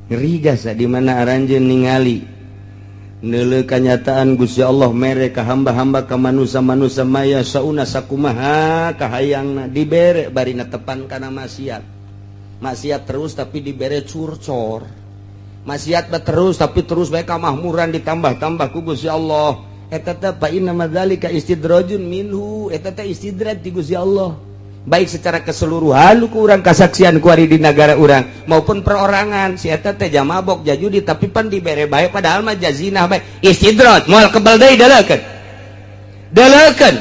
ngerigas di mana aranjeun ningali neuleuh kanyataan Gusti Allah mere ka hamba-hamba ka manusia-manusia maya sauna sakumaha kahayangna dibere bari netepan kana maksiat terus tapi dibere curcor maksiat terus tapi terus bae kamahmuran ditambah-tambah ku Gusti Allah eta teh fa inna madzalika istidrajun minhu eta teh istidraj ti Gusti Allah baik secara keseluruhan ku urang kasaksian ku ari di negara urang maupun perorangan si eta teh jamabok jajudi tapi pan dibere bae padahal mah jazinah bae istidraj moal kebal deui dalekeun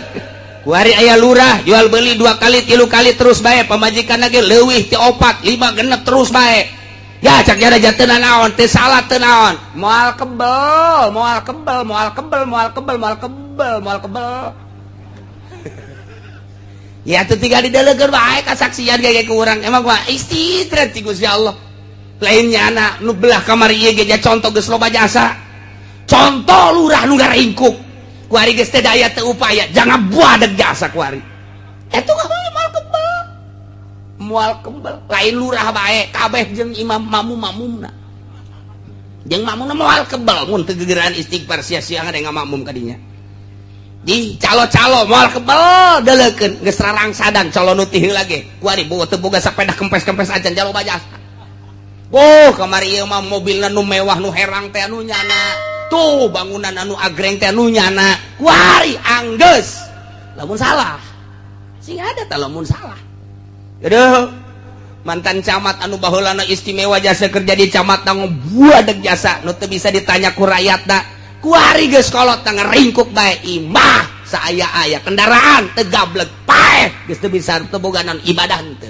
ku ari aya lurah jual beli 2 kali 3 kali terus bae pamajikanna ge leuwih ti 4 5 genep terus bae ya cak jaraja teu naon teu salah teu naon moal kebal ya tuh tinggal didalekeun wae kasaksian ge ku urang emang gua istidrat ti Gusti Allah lainnya anak nu belah kamar ieu ge contoh geus loba jasa contoh lurah nu ngaringkuk ku ari geus teu daya teu upaya jangan buadeg jasa ku ari eta moal kebal lain lurah bae kabeh jeung imam mamumna jeung mamumna moal kebal mun teu gegeran istighfar sia-sia ngade ngamakmum ka dinya di calo-calo moal kebal dalekeun geus rarang sadang calo nu ti heula ge ku ari boga teu boga sapeda kempes-kempes acan jaloba jasa kamari ieu mah mobilna nu mewah nu herang teh anu nyana tuh bangunan anu agreng teh anu nyana ku ari anggeus lamun salah sing ada teh lamun salah aduh mantan camat anu baheulana istimewa jasa kerja di camat tanggung buadeg jasa nu teu bisa ditanya ku rakyatna ku ari geus kolot tang ringkuk bae imah saaya-aya kendaraan teu gablek paeh geus teu bisa teu boga naon ibadah teu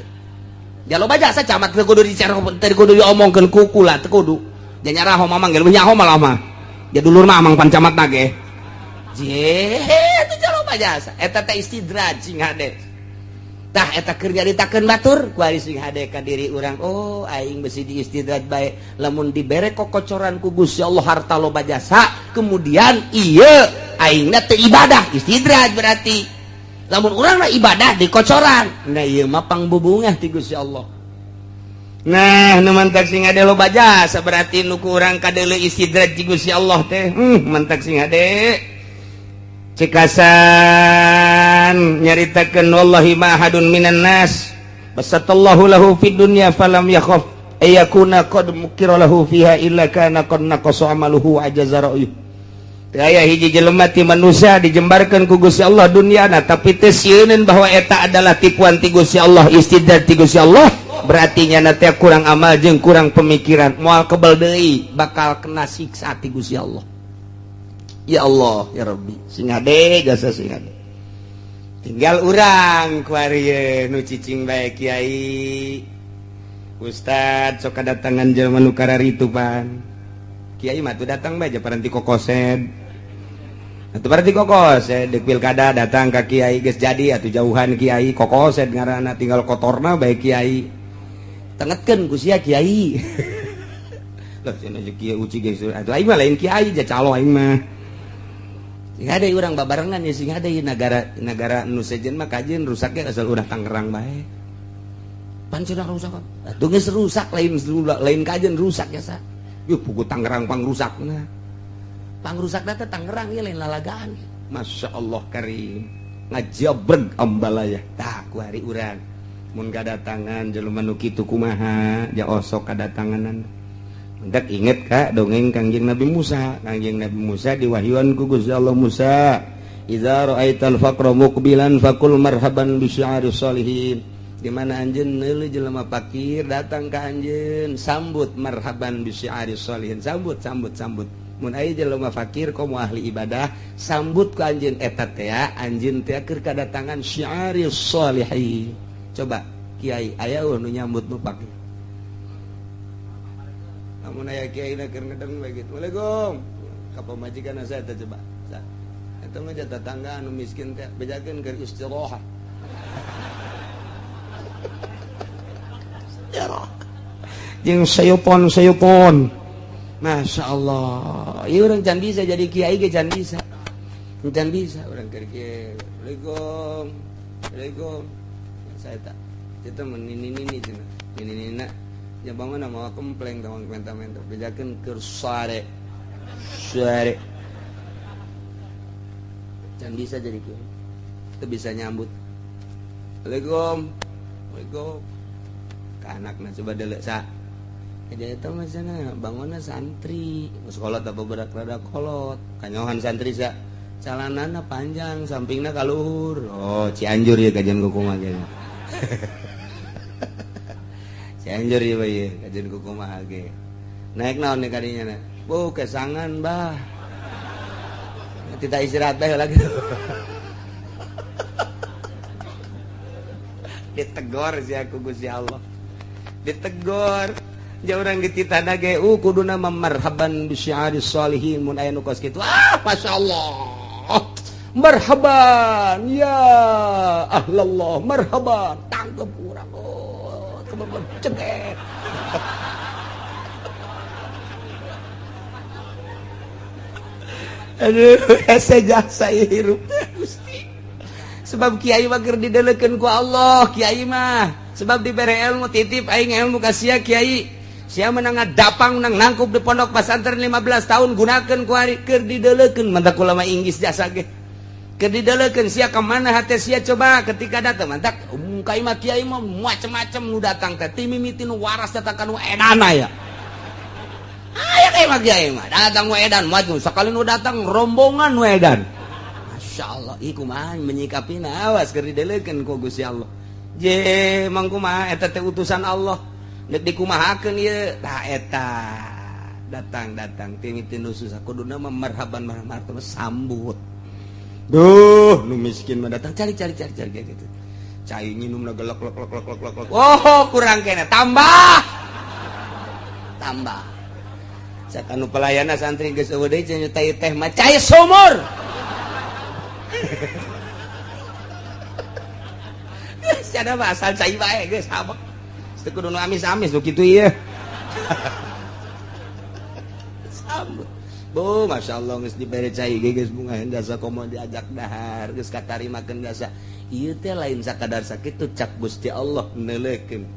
jaloba jasa camat teu kudu dicerok teu kudu diomongkeun ku kula teu kudu nya nyaraho mamang ge leuwih nyaho malah mah jadulur mah amang pan camatna ge je teu jaloba jasa eta teh istidraj sing hade tah eta keur nyaritakeun batur ku ari sing hade ka diri urang aing besi di istidraj bae lamun dibere kokocoran ku Gusti Allah harta loba jasa kemudian ieu aingna teu ibadah istidraj berarti lamun urangna ibadah di kocoran nah ieu mah pangbubungah ti Gusti Allah nah nu mantak sing hade loba jasa berarti nu ku urang kadeuleu istidraj ti Gusti Allah teh mantak sing hade cekasan nyaritakeun wallahi ma ahadun minan nas basatallahu lahu fid dunya falam yakhaf ayakuna qad mukira lahu fiha illa kana qad naqasa amaluhu ajaza ra'yu teu aya hiji jelema ti manusia dijembarkeun ku Gusti Allah dunyana tapi teu sieun bahwa eta adalah tipuan ti Gusti Allah istidraj ti Gusti Allah berarti nya teh kurang amal jeung kurang pemikiran moal kebal deui bakal kena siksa ti Gusti Allah. Ya Allah ya Rabbi sing hade jasa sing hade tinggal urang ku ari nu cicing bae kiai ustad sok kadatangan jelema nu kararitu pan kiai mah tuh datang bae paranti kokosed atuh paranti kokosed deuk pilkada datang ka kiai geus jadi atuh jauhan kiai kokosed ngaranna tinggal kotorna bae kiai tengetkeun ku sia kiai lah cenah kiai uci geus atuh aing mah lain kiai ja calo aing mah sing ada urang babarengan ya sing ada negara nu sejen mah kajeun rusaknya asal udah Tangerang bae pan cenah rusak atuh geus rusak lain kajeun rusak ya sa yuh pugu Tangerang pangrusakna teh Tangerang ya lain lalagaan Masya Allah karim ngajabreg ambalaya tah ku hari urang mun kadatangan jelema nu kitu kumaha ja osok kadatanganan hendak inget kak dongeng Kangjeng Nabi Musa diwahyuan ku Gusti Allah Musa idza ra'aital faqra muqbilan faqul marhaban bi syi'aris sholihin di mana anjeun neuleuh jelema fakir datang ka anjeun sambut marhaban bi syi'aris sholihin sambut mun aya jelema fakir komo ahli ibadah sambut ku anjeun eta teh anjeun teh keur kadatangan syi'aris sholihin coba kiai aya nu nyambut nu fakir namun aya kiai na keur ngedeng bae kitu. Waalaikum. Ka pamajikan saya teh coba. Eta mah tetangga anu miskin teh bejakeun keur istirahat. Istirahat. Jeung sayupon. Masya Allah. Ieu urang can bisa jadi kiai ge can bisa. Can bisa urang keur kiai. Waalaikum. Saya tak. Kita menini cenah. Ninina ya bangun mau kempleng tawang menta-menta bejakeun keur sare dan bisa jadi kiai itu bisa nyambut Assalamualaikum ke anakna coba deuleu sa jadi eta mah cenah bangunna santri sekolah apa berak rada kolot kanyohan santri sa calanana panjang sampingna kaluhur oh Cianjur ya kajian kukumaha ge Cianjur ya bae kajian kukumaha ge naik naon nih kadinya na bu kesangan bah tidak istirahat bae lagi ditegor sih aku Gusti Allah ditegor jauh orang dititana ge kuduna marhaban bi syi'aris sholihin mun aya nu kos kitu masyaallah marhaban ya ahlallah marhaban tanggep urang kebeban ceget aduh jasa hirup Gusti sebab kiai mah keur didelekeun ku Allah kiai mah sebab dibere ilmu titip aing ilmu ka sia kiai sia menang dapang menang nangkup di pondok pesantren 15 tahun gunakeun ku ari keur didelekeun mantap ulama Inggris jasa ge keur didelekeun sia ka mana hate sia coba ketika datang mantap kai mah kiai mah macem-macem nu datang teh ti mimiti nu waras datang ka nu edana ya aya kayak mah kiai mah datang nu edan maju sakali nu datang rombongan nu edan masyaallah ieu kumaha menyikapina awas keur didelekeun ku Gusti Allah je mangkumaha eta teh utusan Allah nek dikumahakeun ieu tah eta datang timiti nu susah kuduna mah marhaban marhaban sambut duh nu miskin mah datang cari gitu cai nginumna gelek lek oh kurang kene tambah sakanu pelayana santri geus eueuh deui cenah teh mah cai sumur Sada mah asal cai bae geus habek. Teu kudu nu amis-amis nu kitu ieu. Sambut. Bu, masyaallah geus dibere cai ge geus bunga jasa komo diajak dahar geus katarimakeun jasa. Ieu teh lain sakadar sakitu cak Gusti Allah neuleukeun.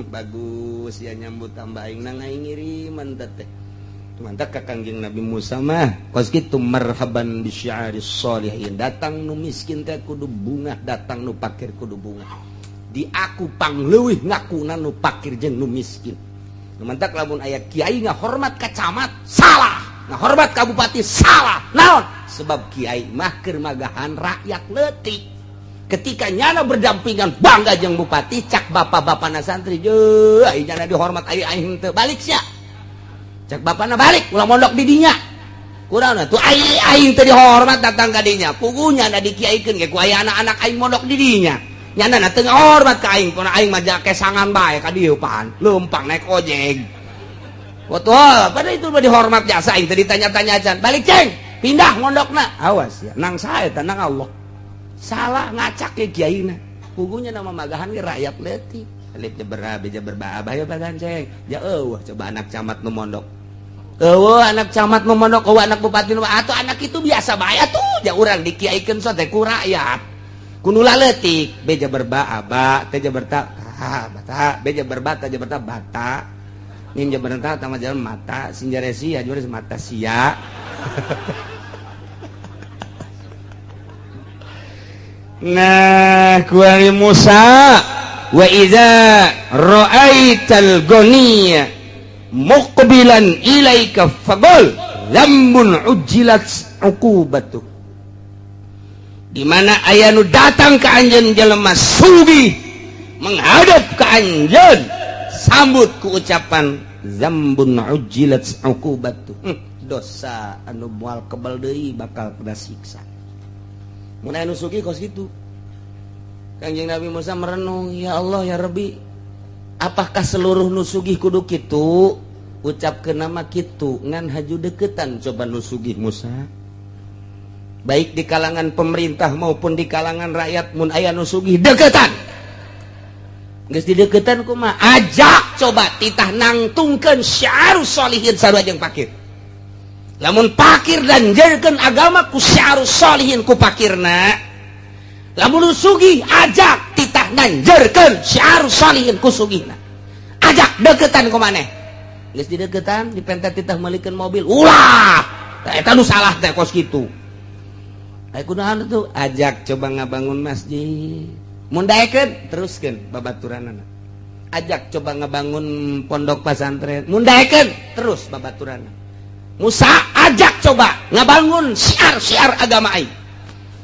Bagus ya nyambut tambah aing nang aing ngiriman teh. Mantap ka Kangjeng Nabi Musa mah kos kitu marhaban bi syi'aris sholihin datang nu miskin teh kudu bunga datang nu pakir kudu bunga di aku pangleuwih ngakuna nu pakir jeung nu miskin mantap lamun aya kiai ngahormat ka camat salah ngahormat ka bupati salah naon sebab kiai mah keur magahan rakyat leutik ketika nyana berdampingan bangga jeung bupati cak bapak-bapana santri je ai nyana dihormat aing teu balik sia cak bapana balik ulah mondok di dinya kunaon tuh aing teh dihormat datang ka dinya pugunya da dikiaikeun ge ku aya anak-anak aing mondok di dinya nyana teu ngahormat ka aing puna aing mah kesangan bae ka dieu pan leumpang naik ojek wah pada itu mah dihormat jasa aing teh ditanya-tanya can balik ceng pindah mondokna awas ya nang sae teh nang Allah salah ngacak ke kiaina pugunya nama magahan ge rakyat leutik leutik jaber abah ya bagan ceng ja coba anak camat nu mondok anak camat nu mondok anak bupati nu atuh anak itu biasa bae atuh ja urang dikiaikeun so teh ku rakyat kudu leutik beja berba teh jaberta bata beja berba teh jaberta bata nin jaberta tama jalan mata sinjaresi ajuris mata sia nah kuari Musa wa idza ra'aital ghaniya muqbilan ilaika faqul zambun ujjilat uqubatu di mana aya nu datang ka anjeun jelema sugih menghadap ka anjeun sambut ku ucapan zambun ujjilat uqubatu dosa anu moal kebal deui bakal kena siksa mun aya nu sugih kos kitu Kangjeng Nabi Musa merenung, ya Allah ya Rabbi, apakah seluruh nusugih kudu kitu? Ucapkeun nama kitu ngan haju deketan coba nusugih Musa. Baik di kalangan pemerintah maupun di kalangan rakyat mun aya nusugih deketan. Geus di deketan kumaha? Ajak coba titah nangtungkeun syiarus sholihin sarua jeung pakir. Lamun pakir dan janjeurkeun agama ku syiarus sholihin ku pakirna. Lamun sugih ajak titah nanjeurkeun syiarus sholihin ku sugihna. ajak deketan ku maneh geus di deketan dipentet titah meulikeun mobil ulah eta nu salah teh kos kitu aya kunaon tuh ajak coba ngabangun masjid mun daekeun teruskeun babaturanana ajak coba ngebangun pondok pesantren mun daekeun terus babaturanana Musa ajak coba ngabangun syiar agama aing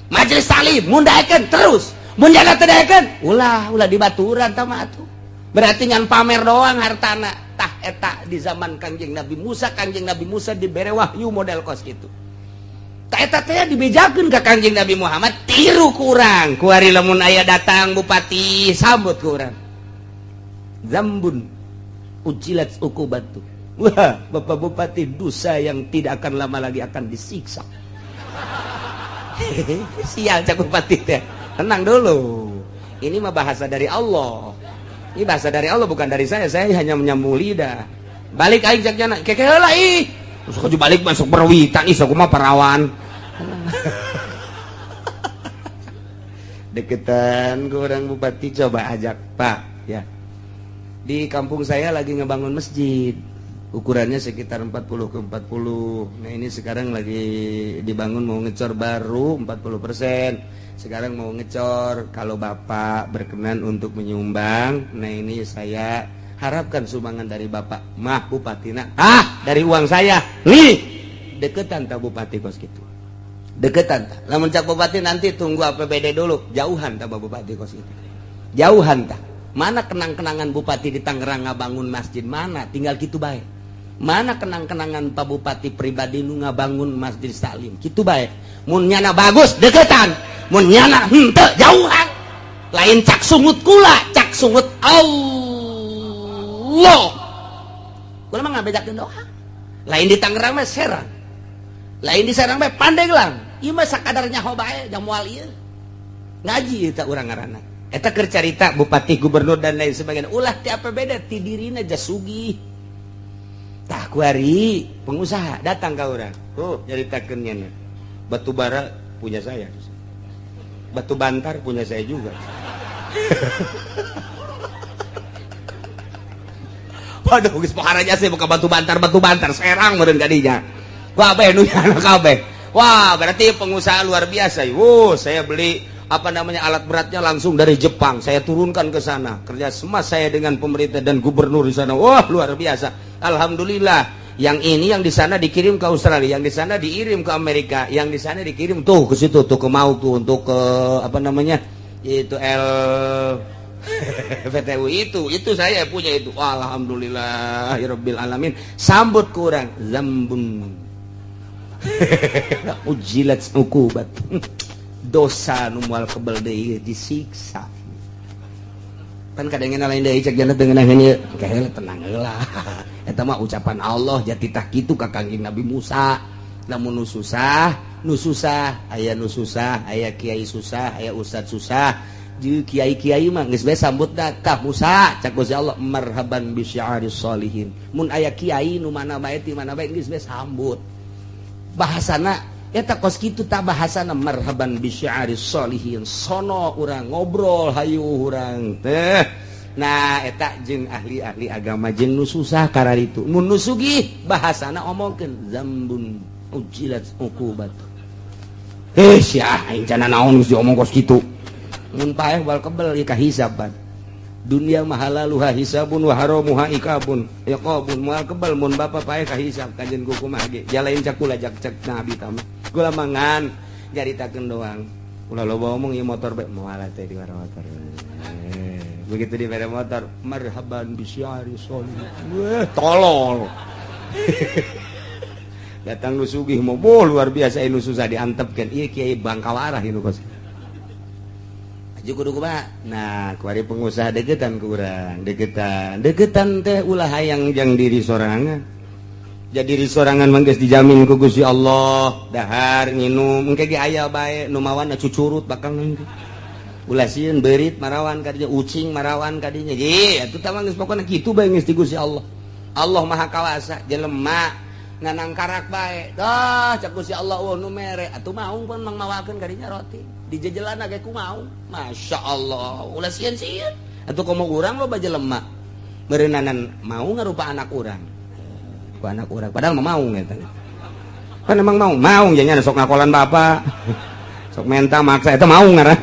majelis taklim mun daekeun terus mun jaga teu daekeun ulah dibaturan tah mah atuh berarti ngan pamer doang hartana tah eta di zaman Kangjeng Nabi Musa dibere wahyu model kos kitu tah eta teh dibejakeun ka Kangjeng Nabi Muhammad tiru ku urang ku ari lamun aya datang bupati sambut ku urang zambun ujilat ukubatu wah bapak bupati dosa yang tidak akan lama lagi akan disiksa sial cak bupati teh tenang dulu ini mah bahasa dari Allah ini bahasa dari Allah bukan dari saya hanya menyambung lidah balik aing cak jana keke heula ih terus kudu balik masuk perwitan ih sakumaha perawan deketan ke orang bupati coba ajak Pak ya di kampung saya lagi ngebangun masjid ukurannya sekitar 40 ke 40 nah ini sekarang lagi dibangun mau ngecor baru 40% sekarang mau ngecor kalau Bapak berkenan untuk menyumbang nah ini saya harapkan sumbangan dari Bapak mah Bupatina dari uang saya nih deketan tak Bupati kos gitu deketan tak lamun cak Bupati nanti tunggu APBD dulu jauhan tak Bupati kos itu jauhan tak mana kenang-kenangan Bupati di Tangerang ngabangun masjid mana tinggal gitu baik mana kenang-kenangan Pak Bupati pribadi nu ngabangun masjid taklim gitu baik mun nyana bagus deketan mun nyana henteu jauhan lain cak sungut kula cak sungut Allah kula mah ngabedakeun doa lain di Tangerang mah Serang lain di Serang mah Pandeglang ieu mah sakadar nyaho bae jamual ieu ngaji eta urang ngaranna eta keur carita bupati gubernur dan lain sebagainya ulah ti APBD ti dirina jasugih tah kuari pengusaha datang ka urang nyaritakeun nya batu bara punya saya batu bantar punya saya juga waduh geus poharanya sih buka batu bantar Serang meureun kadinya kabeh nu nyana kabeh wah berarti pengusaha luar biasa saya beli alat beratnya langsung dari Jepang saya turunkan ke sana kerja sama saya dengan pemerintah dan gubernur di sana wah luar biasa alhamdulillah yang ini yang di sana dikirim ke Australia yang di sana dikirim ke Amerika yang di sana dikirim tuh ke situ tuh ke mau tuh untuk ke itu VTU itu saya punya itu alhamdulillahirabbil alamin sambut kurang zambun ujilat ukubat dosa nu moal kebal deui disiksa kan kadang-kadang lain deui cek jana teu ngeunah ieu kae tenang heula eta mah ucapan Allah jati tah kitu ka Kangjeng Nabi Musa lamun nu susah aya nu susah aya kiai susah aya ustad susah jeung kiai-kiai mah geus bae sambut tah Musa cak Gusti Allah marhaban bi syi'aris sholihin mun aya kiai nu mana bae ti mana bae geus bae sambut bahasana eta kos kitu tak bahasana marhaban bi syi'aris sholihin sono urang ngobrol hayu urang teh nah eta jeung ahli-ahli agama jeung nu susah kararitu mun nu sugih bahasana omongkeun zambun ujilat uqubat sia aing cenah naon geus diomong kos kitu mun paeh wal kebel ieu kahisaban dunia mahalaluha hisabun wa haramuha ikabun yaqabun moal kebal mun bapa paeh kahisab kanjeun kumaha ge jalain cakula jak cek nabi tama kula mangan nyaritakeun doang ulah loba omong ieu motor bae moal teh di motor begitu di motor marhaban bi syiari sholih tolol datang nu sugih mah luar biasa nu susah diantepkeun ieu kiai Bangkawarah ieu kos kudu kumaha nah kuari pengusaha deketan ku urang deketan teh ulah hayang jang diri sorangan jadi diri sorangan mah geus dijamin ku Gusti Allah dahar nginum engke ge aya bae nu mawan cucurut bakal nanti ulah sieun beurit marawan kadinya ucing marawan kadinya ye atuh tah mah geus pokona kitu bae geus di Gusti Allah Allah Maha Kawasa jelema nganang karak bae tah cak Gusti Allah nu mere atuh maung pun mang mawakeun kadinya roti di jajalan ge ku mau Masya Allah ulah sieun-sieun atuh komo urang loba jelema berenanan mau ngarupa anak orang ku anak orang padahal mau ngeta kan emang mau jadinya sok ngakolan bapak sok menta maksa itu mau ngaran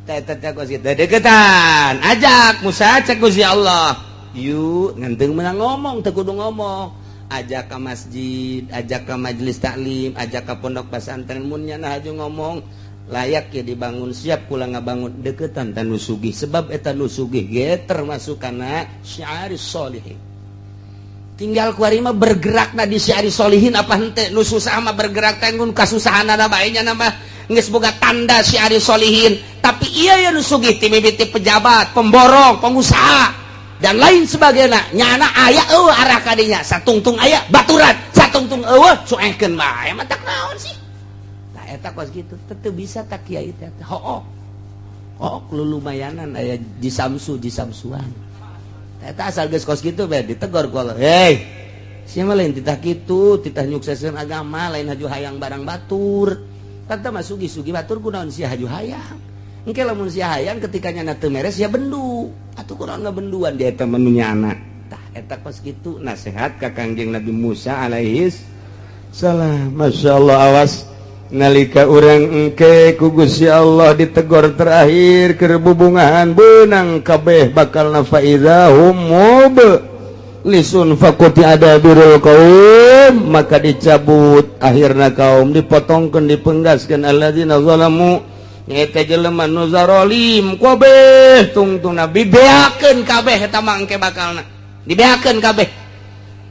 teh kos kita deketan ajak Musa cek Gusti Allah yuk ngenteng menang ngomong teu kudu ngomong ajak ke masjid ajak ke majelis taklim ajak ke pondok pesantren mun nya haju ngomong layak ya dibangun siap kula ngabangun deketan tan nusugih sebab eta nusugih ge termasuk kana syiari sholihin tinggal kuari mah bergerak na di syiari sholihin apa henteu nu susah mah bergerak teh ngun kasusahanna bae nya mah geus boga tanda syiari sholihin tapi iya ya nusugih ti mimiti pejabat pemborong pengusaha dan lain sebagainya nyana aya eueuh arah kadinya satungtung aya baturan satungtung eueuh cuengkeun bae mah tak naon sih eta kos gitu tetep bisa tak kiai teh lumayanan aya di samsuan eta asal geus kos gitu bae ditegor ku Allah hei sia mah lain titah kitu titah nyukseskeun agama lain haju hayang barang batur tata mah sugi-sugi batur kunaon sia haju hayang engke lamun sia hayang ketika nyana teu meres ya bendu atuh kunaon ngabenduan dia eta menu nyana tah eta kos gitu nasihat ka Kangjeng Nabi Musa alaihis salam masyaallah awas nalika urang engke ku Gusti Allah ditegor terakhir keur bubungahan beunang kabeh bakalna faizahum lisun fakuti adabirul qaum maka dicabut akhirna kaum dipotongkeun dipenggaskeun alladzina zalamu eta jelema nu zalim kabeh tungtungna dibeakeun kabeh eta mah engke bakalna dibeakeun kabeh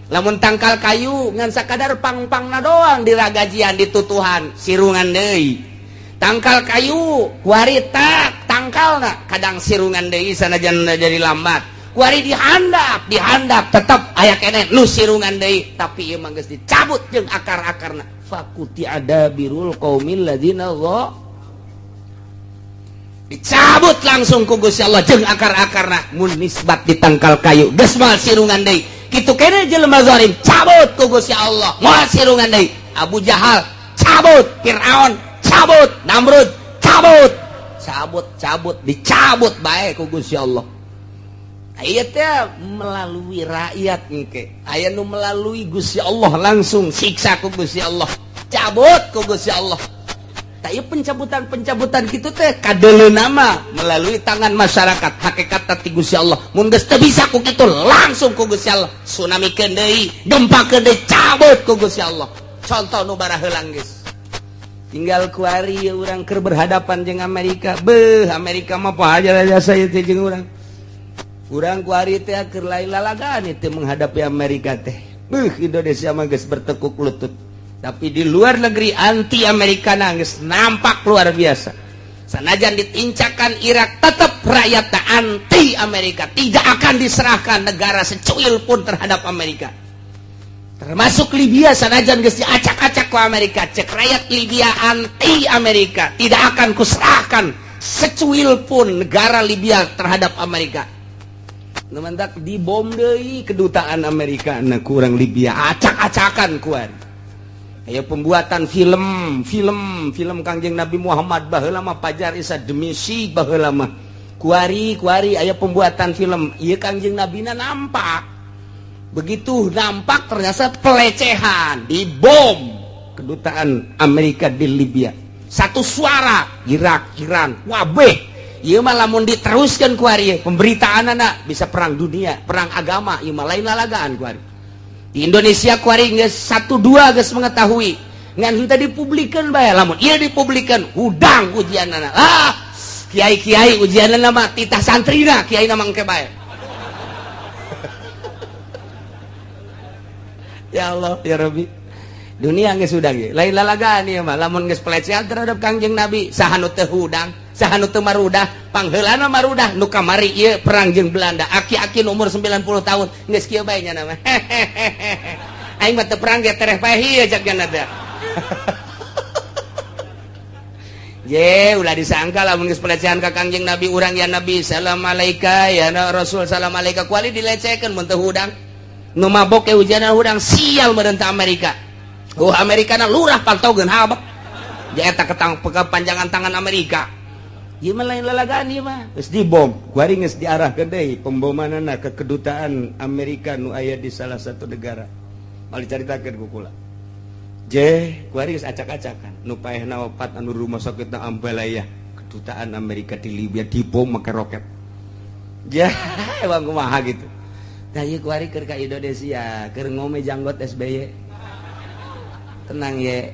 lamun tangkal kayu ngan sakadar pang-pangna doang diragajian ditutuhan sirungan deui tangkal kayu kuari tak tangkalna kadang sirungan deui sanajan jadi lambat kuari dihandap tetep aya keneh nu sirungan deui tapi ieu mah geus dicabut jeung akar-akarna fakuti adabirul qaumil ladzina dicabut langsung ku Gusti Allah jeung akar-akarna mun nisbat ditangkal kayu geus moal sirungan deui kitu kene jelema zalim cabut ku Gusti Allah moal sirungan deui Abu Jahal cabut Firaun cabut Namrud cabut dicabut bae ku Gusti Allah aya teh melalui rakyat engke aya nu melalui Gusti Allah langsung siksa ku Gusti Allah cabut ku Gusti Allah tah pencabutan kitu teh kadeleuna mah melalui tangan masyarakat hakikat ti Gusti Allah mun geus teu bisa ku kitu langsung ku Gusti Allah tsunamikeun deui gempakeun deui cabut ku Gusti Allah contoh nu bara heulang geus tinggal kuari urang keur berhadapan jeung Amerika Amerika mah poha jasa ieu teh jeung urang kuari teh keur lain lalagaan teh menghadapi Amerika teh Indonesia mah geus bertekuk lutut tapi di luar negeri anti Amerika nangis nampak luar biasa sanajan ditincakan Irak tetap rakyat anti Amerika tidak akan diserahkan negara secuil pun terhadap Amerika termasuk Libya sanajan geus diacak-acak ku Amerika cek rakyat Libya anti Amerika tidak akan kuserahkan secuil pun negara Libya terhadap Amerika nemendak dibom deui kedutaan Amerika na kurang Libya acak-acakan kuan aya pembuatan film Kangjeng Nabi Muhammad baheula mah Fajar Isa Demisi baheula mah kuari aya pembuatan film ieu Kangjeng Nabi na nampak begitu nampak ternyata pelecehan dibom kedutaan Amerika di Libya satu suara Irak Iran wabeh ieu mah lamun diteruskeun kuari pemberitaanana bisa perang dunia perang agama ieu mah lain lalagaan kuari di Indonesia kuari geus 1-2 geus mengetahui ngan henteu dipublikeun bae lamun ieu dipublikeun hudang ujianana kiai-kiai ujianana mah titah santrina kiai na mangke bae ya Allah ya Rabbi dunia geus hudang ge lain lalagaan ieu mah lamun geus pelecehan terhadap Kangjeng Nabi saha nu teu hudang saha nu teu marudah pangheulana marudah nu kamari ieu perang jeung Belanda aki-aki umur 90 tahun geus kieu bae nya mah aing mah teu perang ge tereh bae ieu jagana teh ye ulah disangka lamun geus pelecehan ka Kangjeng Nabi urang ya Nabi salam alaika ya Rasul salam alaika kuali dilecekeun mun teu hudang nu mabok ke ujianan hudang sial meureun teh Amerika Amerika na lurah paltogeun habak dia eta kepanjangan tangan Amerika ieu mah lain lalagaan ieu mah geus dibom kuari geus diarahkeun deui pembomanana ke kedutaan Amerika nu aya di salah satu negara mal dicaritakeun ku kula kuari geus acak-acakan nu paehna opat anu rumah sakitna Ambalaya kedutaan Amerika di Libya dibom make roket emang kumaha gitu tah ieu kuari keur ka Indonesia keur ngome janggot SBY tenang ye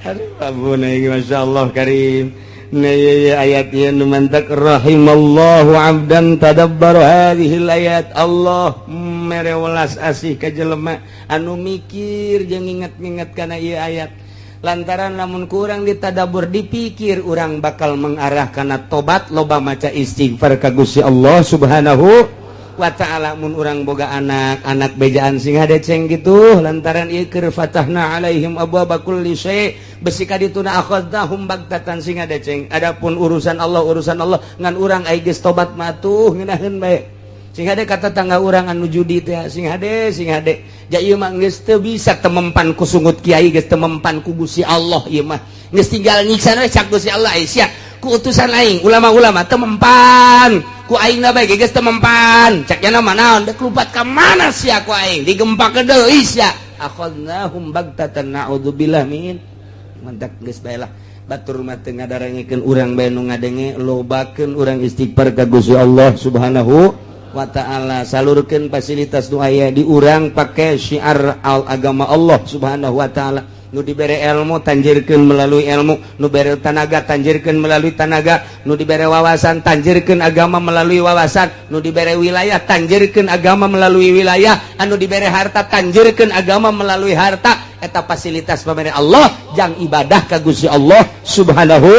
aduh ampun Masya Allah karim ayat nu mantak rahimallahu abdan tadabbaru hadhil ayat Allah mere welas asih ka jelema anu mikir jeung inget-inget kana ieu ayat lantaran lamun kurang ditadabur dipikir urang bakal mengarah kana tobat loba maca istighfar ka Gusti Allah Subhanahu wa ta'ala mun urang boga anak bejaan sing hadeceng gitu lantaran ieu keur fatahna alaihim abwaaba kulli syai besi ka dituna akhadnahum bagtatan sing hadeceng adapun urusan Allah ngan urang aya geus tobat matuh ngeunaheun bae sing hade kata tangga urang anu judi teh sing hade ja ieu mah geus teu bisa temempan ku sungut kiai geus temempan ku Gusti Allah ieu mah geus tinggal nyiksa we cak Gusti Allah sia ku utusan aing ulama-ulama temempan ku aing na bae geus temempan cak nya naon da lupat ka mana sia ku aing digempakeun deui sia akhadnahum bagtatan naudzubillah min mantak geus bae lah batur mah teu ngadarengikeun urang bae nu ngadenge lobakeun urang istighfar ka Gusti Allah Subhanahu wa ta'ala salurkeun fasilitas nu aya di urang pake syiar agama Allah Subhanahu wa ta'ala nu dibere ilmu tanjirkeun melalui ilmu nu bere tanaga tanjirkeun melalui tanaga nu dibere wawasan tanjirkeun agama melalui wawasan nu dibere wilayah tanjirkeun agama melalui wilayah anu dibere harta tanjirkeun agama melalui harta eta fasilitas pamere Allah jang ibadah ka Gusti Allah Subhanahu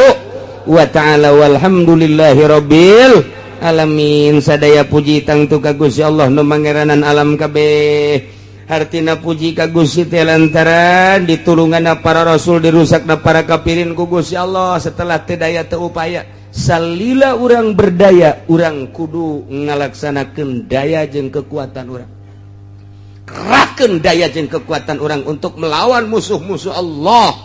wa ta'ala walhamdulillahi rabbil alamin sadaya puji tangtu ka Gusti Allah nu mangeranan alam kabeh artina puji ka Gusti teh lantaran ditulunganna para rasul dirusakna para kafirin ku Gusti Allah setelah teu daya teu upaya salila urang berdaya urang kudu ngalaksanakeun daya jeung kekuatan urang kerahkeun daya jeung kekuatan urang untuk melawan musuh-musuh Allah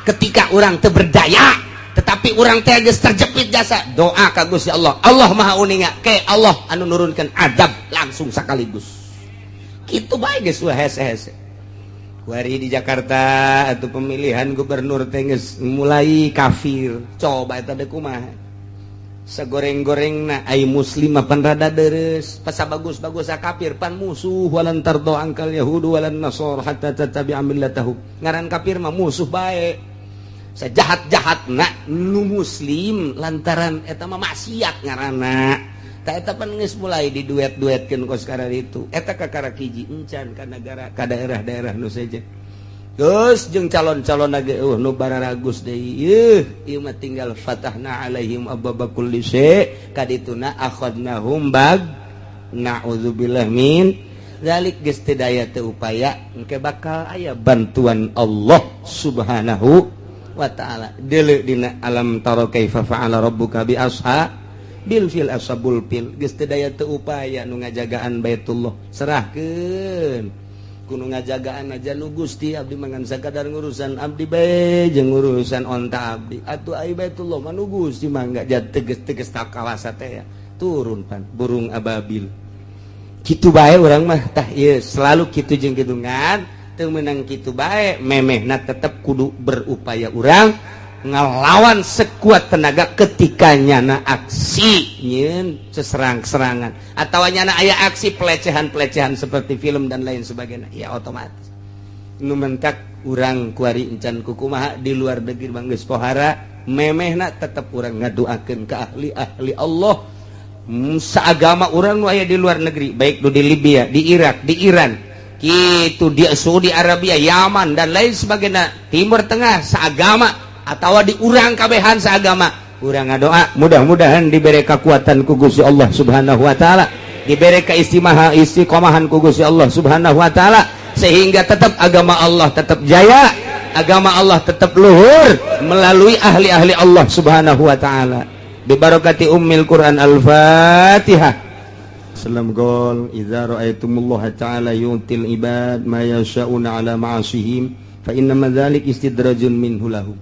ketika urang teu berdaya tetapi urang teh geus terjepit jasa doa ka Gusti Allah Allah maha uninga ke Allah anu nurunkeun adab langsung sakaligus kitu bae geus hese-hese kuari di Jakarta atau pemilihan gubernur teh geus mulai kafir coba eta teh kumaha sagoreng-gorengna ai muslim pan rada deres pas bagus-bagus kafir pan musuh walan tardo angkal yahudu walan nasor hatta tatabi'a millatahu ngaran kafir mah musuh bae sajahat-jahatna nu muslim lantaran eta mah maksiat ngaranna ta eta pan geus mulai diduet-duetkeun ku sekarang itu eta kakara hiji encan ka negara ka daerah-daerah nu seje geus jeung calon-calon ge nu bararagus deui ieu mah tinggal fatahna alaihim abwaaba kulli syai kadituna akhadnahum bag naudzubillah min zalik geus teu daya teu upaya engke bakal aya bantuan Allah Subhanahu wa ta'ala deuleu dina alam tara kaifa fa'ala rabbuka bi bil fil ashabul fil geus teu daya teu upaya nu ngajagaan Baitullah serahkeun kudu ngajagaan aja nu Gusti abdi mangan sakadar ngurusan abdi bae jeung ngurusan onta abdi atuh ai Baitullah mah nu Gusti mangga jat teges-teges takawasa teh ya turun pan burung ababil kitu bae urang mah tah ieu selalu kitu jeung kitu ngan teu meunang kitu bae memehna tetep kudu berupaya urang ngelawan sekuat tenaga ketika nyana aksi nyeun seserang-serangan atau nyana aya aksi pelecehan-pelecehan seperti film dan lain sebagainya ya otomatis nu mentak urang kuari encan kukumaha di luar negeri banggeus pohara memehna tetep urang ngadoakeun ka ahli-ahli Allah saagama urang nu aya di luar negeri baik di Libya di Irak di Iran kitu di Saudi Arabia Yaman dan lain sebagainya Timur Tengah saagama atau di urang kabehan seagama urang ngadoa mudah-mudahan diberi kekuatan ku Gusti Allah Subhanahu wa ta'ala diberi istiqomahan ku Gusti Allah Subhanahu wa ta'ala sehingga tetap agama Allah tetap jaya agama Allah tetap luhur melalui ahli-ahli Allah Subhanahu wa ta'ala bi barakati ummil Quran al-Fatihah salam gol idza ra'aitumullaha ta'ala yu'til ibad ma yasha'una ala ma'asihim fa inna madzalik istidrajun minhu lahu.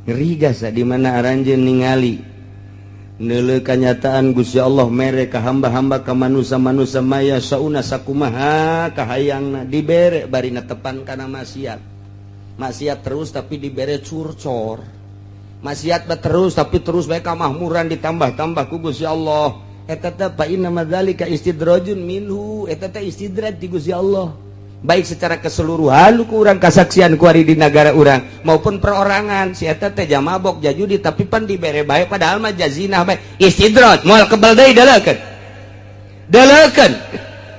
Ngeri gasa di mana aranjeun ningali neuleuh kanyataan Gusti Allah mere ka hamba-hamba ka manusia-manusia maya sauna sakumaha kahayangna dibere bari netepan kana maksiat. Maksiat terus tapi dibere curcor. Maksiat terus tapi terus bae kamahmuran ditambah-tambah ku Gusti Allah. Eta teh fa inna madzalika istidrajun minhu. Eta teh istidraj di Gusti Allah. Baik secara keseluruhan ku urang kasaksian ku ari di negara urang maupun perorangan si eta teh jamabok jajudi tapi pan dibere bae padahal mah jazinah bae istidraj moal kebal deui deleukeun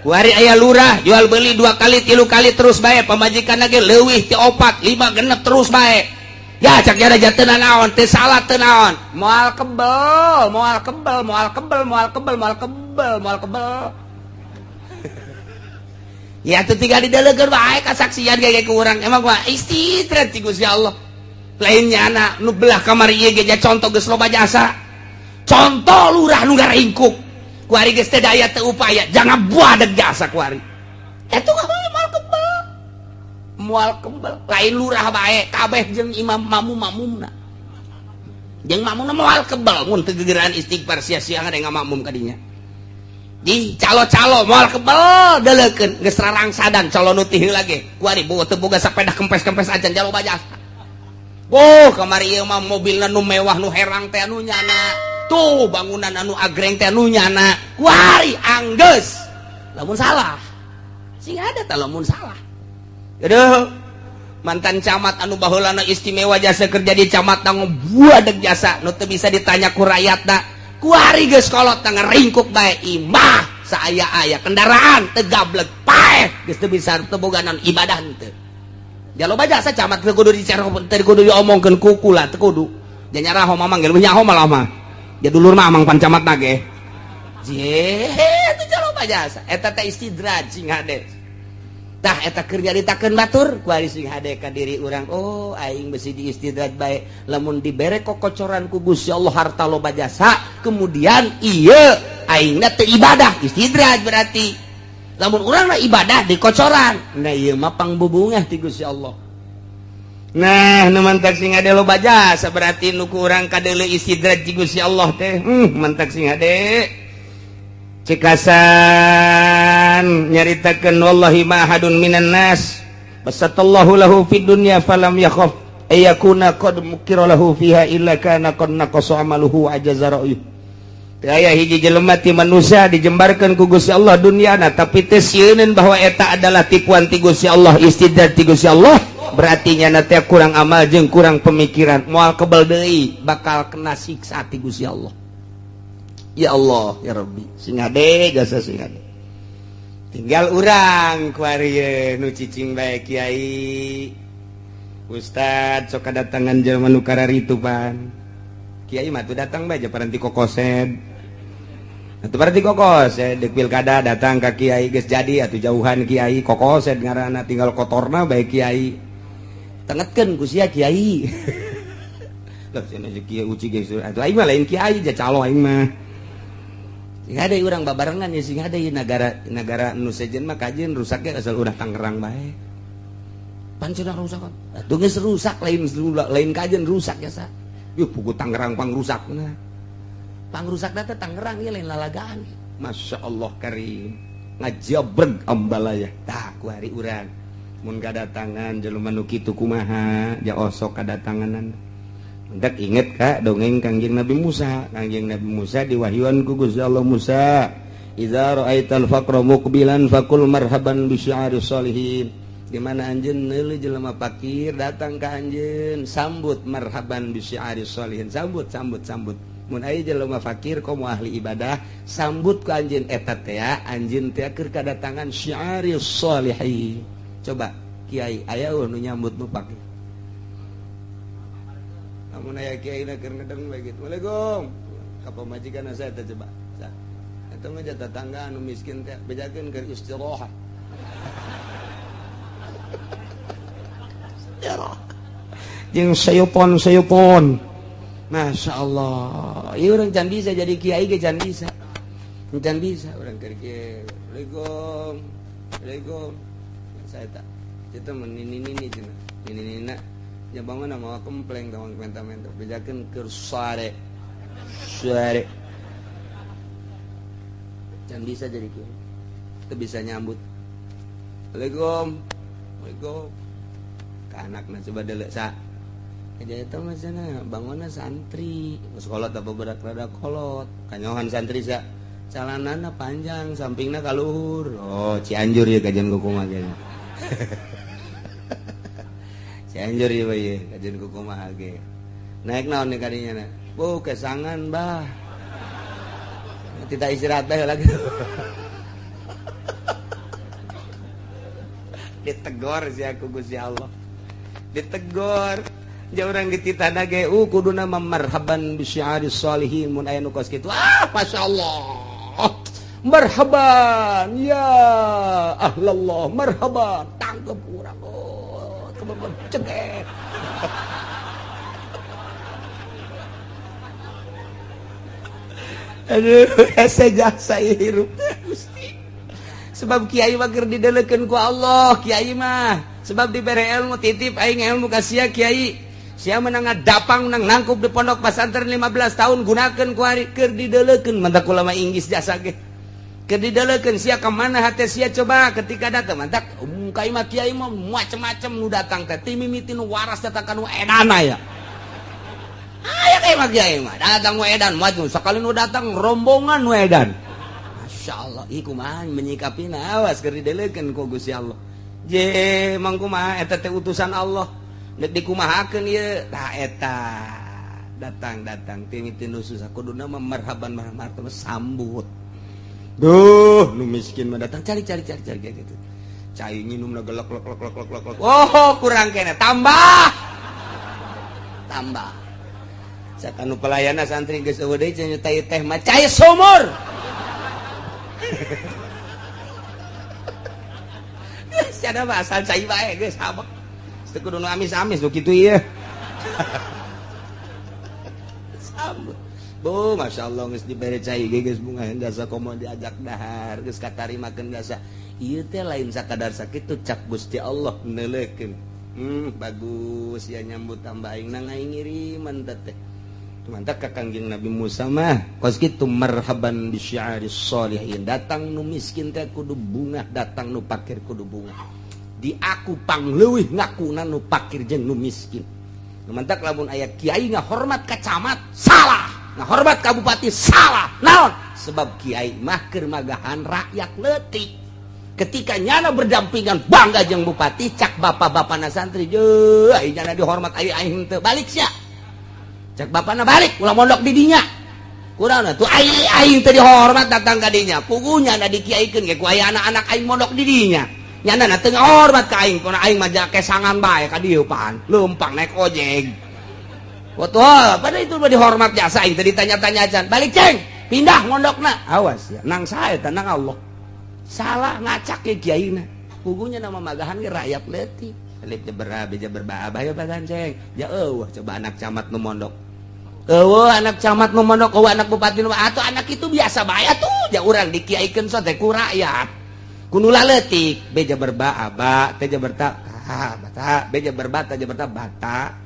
ku ari aya lurah jual beli 2 kali 3 kali terus bae pamajikanna ge leuwih ti 4 5 genep terus bae ya cak jada jateuna naon teu salah teu naon moal kebal ya itu tinggal didelekeun wae kasaksian ge ku urang emang gua istidrat ti Gusti Allah lainnya anak nu belah kamari ieu ge contoh geus loba jasa contoh lurah nu ngaringkuk ku ari geus teu daya teu upaya jangan buadeg jasa ku ari eta moal kebal lain lurah bae kabeh jeung imam makmumna jeung makmumna moal kebal mun teu gegeuraan istighfar sia-sia ngade ngamakmum ka dinya di calo-calo moal kebal deleukeun geus rarangsadan calo nu ti heula ge ku ari boga teu boga sapeda kempes-kempes acan jalo bajasa kamari ieu mah mobilna nu mewah nu herang teh anu nyana tuh bangunan anu agreng teh anu nyana ku ari anggeus lamun salah sing ada tah lamun salah aduh mantan camat anu baheulana istimewa jasa kerja di camat nang buadeg jasa nu teu bisa ditanya ku rakyatna ku hari geus kolot tang ringkuk bae imah saaya-aya kendaraan teu gablek paeh geus teu bisa teu boga naon ibadah teu jaloba jasa camat teu kudu dicerok teu kudu diomongkeun ku kula teu kudu nya nyaraho mamang ge nyaho malah mah ya dulur mah amang pan camat na ge teu jaloba jasa eta teh istidraj sing hade tah eta keur nyaritakeun batur ku ari sing hade ka diri urang oh aing besi di istidraj bae lamun dibere kokocoran ku Gusti Allah harta loba jasa kemudian ieu aingna teu ibadah istidraj berarti lamun urang ibadah di kocoran nah ieu mah pangbubungah ti Gusti Allah nah nu mantak sing hade loba jasa berarti nu ku urang kadeuleu istidraj ti Gusti Allah teh mantak sing hade cekasan nyaritakeun wallahi ma ahadun minan nas basatallahu lahu fid dunya falam yakhaf ayakuna qad mukira lahu fiha illa kana qad naqasa amaluhu ajaza ra'yu teu aya hiji jelema ti manusia dijembarkeun ku Gusti Allah dunyana tapi teu sieun bahwa eta adalah tipuan ti Gusti Allah istidraj ti Gusti Allah berarti nya teh kurang amal jeung kurang pemikiran moal kebal deui bakal kena siksa ti Gusti Allah. Ya Allah ya Rabbi sing hade jasa sing hade tinggal urang ku ari nu cicing bae kiai ustad sok kadatangan jelema nu kararitu pan kiai mah tuh datang bae paranti kokosed atuh paranti kokosed deuk pilkada datang ka kiai geus jadi atuh jauhan kiai kokosed ngaranna tinggal kotorna bae kiai tengetkeun ku sia kiai lah cenah kiai uci geus atuh aing mah lain kiai ja calo aing mah sing ada urang babarengan ya sing ada negara nu sejen mah kajian rusaknya asal udah Tangerang bae pan cenah rusak atuh geus rusak lain kajian rusak ya sa yuh pugu Tangerang pangrusakna pangrusakna teh Tangerang ieu lain lalagaan Masya Allah karim ngajabreg ambalaya tah ku hari urang mun kadatangan jelema nu kitu kumaha ja osok kadatanganan hendak inget kak dongeng Kangjeng Nabi Musa diwahyuan ku Gusti Allah Musa idza ra'aital faqra muqbilan faqul marhaban bi syi'ari sholihin di mana anjeun neuleuh jelema fakir datang ka anjeun sambut marhaban bi syi'ari sholihin sambut mun aya jelema fakir komo ahli ibadah sambut ku anjeun eta teh anjeun teh keur kadatangan syi'ari sholihin coba kiai aya nu nyambut nu fakir namun aya kiai na keur ngedeng bae gitu. Waalaikumsalam. Ka pamajikan saya teh coba. Eta mah tetangga anu miskin teh bejakeun keur istirahat. Jeung sayupon. Masya Allah. Ieu urang can bisa jadi kiai ge can bisa. Can bisa urang keur kiai. Waalaikumsalam. Saya tak. Itu ini cenah. Ini nya bangun mau kempleng tawang menta-menta bejakeun keur suare. Jangan bisa jadi kiai. Teu bisa nyambut. Waalaikumsalam. Ka anakna coba deuleu sa. Jadi eta mah cenah bangunna santri. Geus kolot apa berat rada kolot. Kanyohan santri sa. Calanana panjang, sampingna kaluhur. Oh, Cianjur ya kajian kukumaha ge. Cianjur ya bae kajian kukumaha ge. Naik naon nih kadinya na? Bu, kesangan, Bah. Tidak istirahat bae lagi. Ditegor sih aku Gusti Allah. Ditegor. Jauh orang dititana ge kuduna marhaban bi syi'aris sholihin mun aya nu kos kitu. Masyaallah. Marhaban ya ahlallah, marhaban tangkep urang teman-teman cegek. Aduh, jasa hirup Gusti. Sebab kiai mah keur didelekeun ku Allah, kiai mah. Sebab dibere ilmu titip aing ilmu ka sia kiai. Sia menang dapang menang nangkup di pondok pesantren 15 tahun gunakeun ku ari keur didelekeun mantak ulama Inggris jasa ge. Keur didelekeun sia ka mana hate sia coba ketika datang mantak kai mah kiai mah macam-macam nu datang teh ti mimiti nu waras datang ka nu edana ya. Aya kai mah kiai mah datang nu edan maju sakali nu datang rombongan nu edan. Masyaallah ieu kumaha menyikapina awas keur didelekeun ku Gusti Allah. Je mangkumaha eta teh utusan Allah. Nek dikumahakeun ieu tah eta datang timiti nu susah kuduna mah marhaban sambut. Duh nu miskin mah datang cari gitu. Cai nginumna gelek. Oh kurang kene tambah. Sakanu pelayana santri geus eueuh deui cenah nyutai teh mah cai sumur. Sada mah asal cai bae geus habak. Teu kudu nu amis-amis nu kitu ieu. Sambut. Bu, masyaallah geus dibere cai ge geus bunga jasa komo diajak dahar, geus katarimakeun jasa. Ieu teh lain sakadar sakitu cak Gusti Allah neuleukeun. Bagus ya nyambut tambah aing nang aing ngiriman teh. Mantap ka Kangjeng Nabi Musa mah kos kitu marhaban bi syi'aris sholihin. Datang nu miskin teh kudu bunga, datang nu pakir kudu bunga. Di aku pangleuwih ngakuna nu pakir jeung nu miskin. Mantak lamun aya kiai ngahormat ka camat salah, ngahormat ka bupati salah. Naon? Sebab kiai mah keur magahan rakyat leutik. Ketika nyana berdampingan bangga jeung bupati cak bapak-bapana santri je ai nyana dihormat ai aing teu balik sia. Cak bapana balik ulah mondok di dinya. Kunaon atuh ai aing teu dihormat datang ka dinya. Pugunya na dikiaikeun ge ku aya anak-anak aing mondok di dinya. Nyana na teu ngahormat ka aing, kuna aing mah kesangan bae ka dieu pan, leumpang naik ojek. Betul, pada itu mah dihormat jasa aing teh ditanya-tanya-can. Balik ceng, pindah mondokna. Awas ya, nang sae teh nang Allah. Salah ngacak ke kiaina. Pugunya nama magahan ge rakyat leutik. Lip jaber baabah ya pasan ceng. Ya eueuh coba anak camat nu mondok. Eueuh anak camat nu mondok, eueuh anak bupati nu atuh anak itu biasa bae atuh, ja urang dikiaikeun so teh ku rakyat. Kunula leutik beja berba teh jaberta bata beja berba teh jaberta bata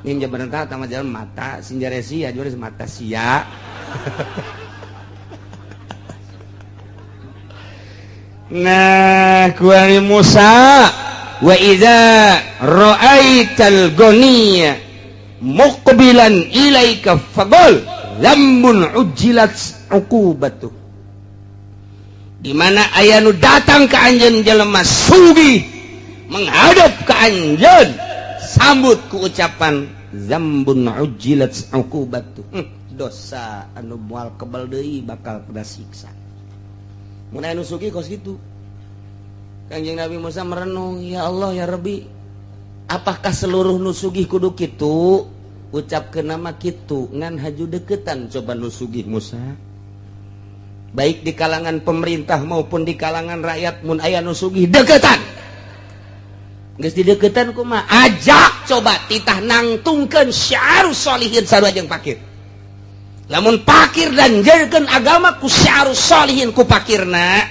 nim jaberta tama jalan mata sinjaresi ajuris mata sia. Nah kuari Musa wa idza ra'aital ghaniya muqbilan ilaika faqul lambun ujilat uqubatuh. Di mana aya nu datang ka anjeun jelema sugih menghadap ka anjeun sambut ku ucapan zambun ujilat uqubatu. Dosa anu moal kebal deui bakal kena siksa. Mun aya nu sugih kos kitu. Kanjeng Nabi Musa merenung, ya Allah ya Rabbi, apakah seluruh nu sugih kudu kitu? Ucapkeun nama kitu ngan haju deketan coba nu sugih Musa. Baik di kalangan pemerintah maupun di kalangan rakyat mun aya nu sugih deketan. Geus di deketan kumaha? Ajak coba titah nangtungkeun syiarus sholihin sarua jeung pakir. Lamun pakir dan janjeurkeun agama ku syiarus sholihin ku pakirna.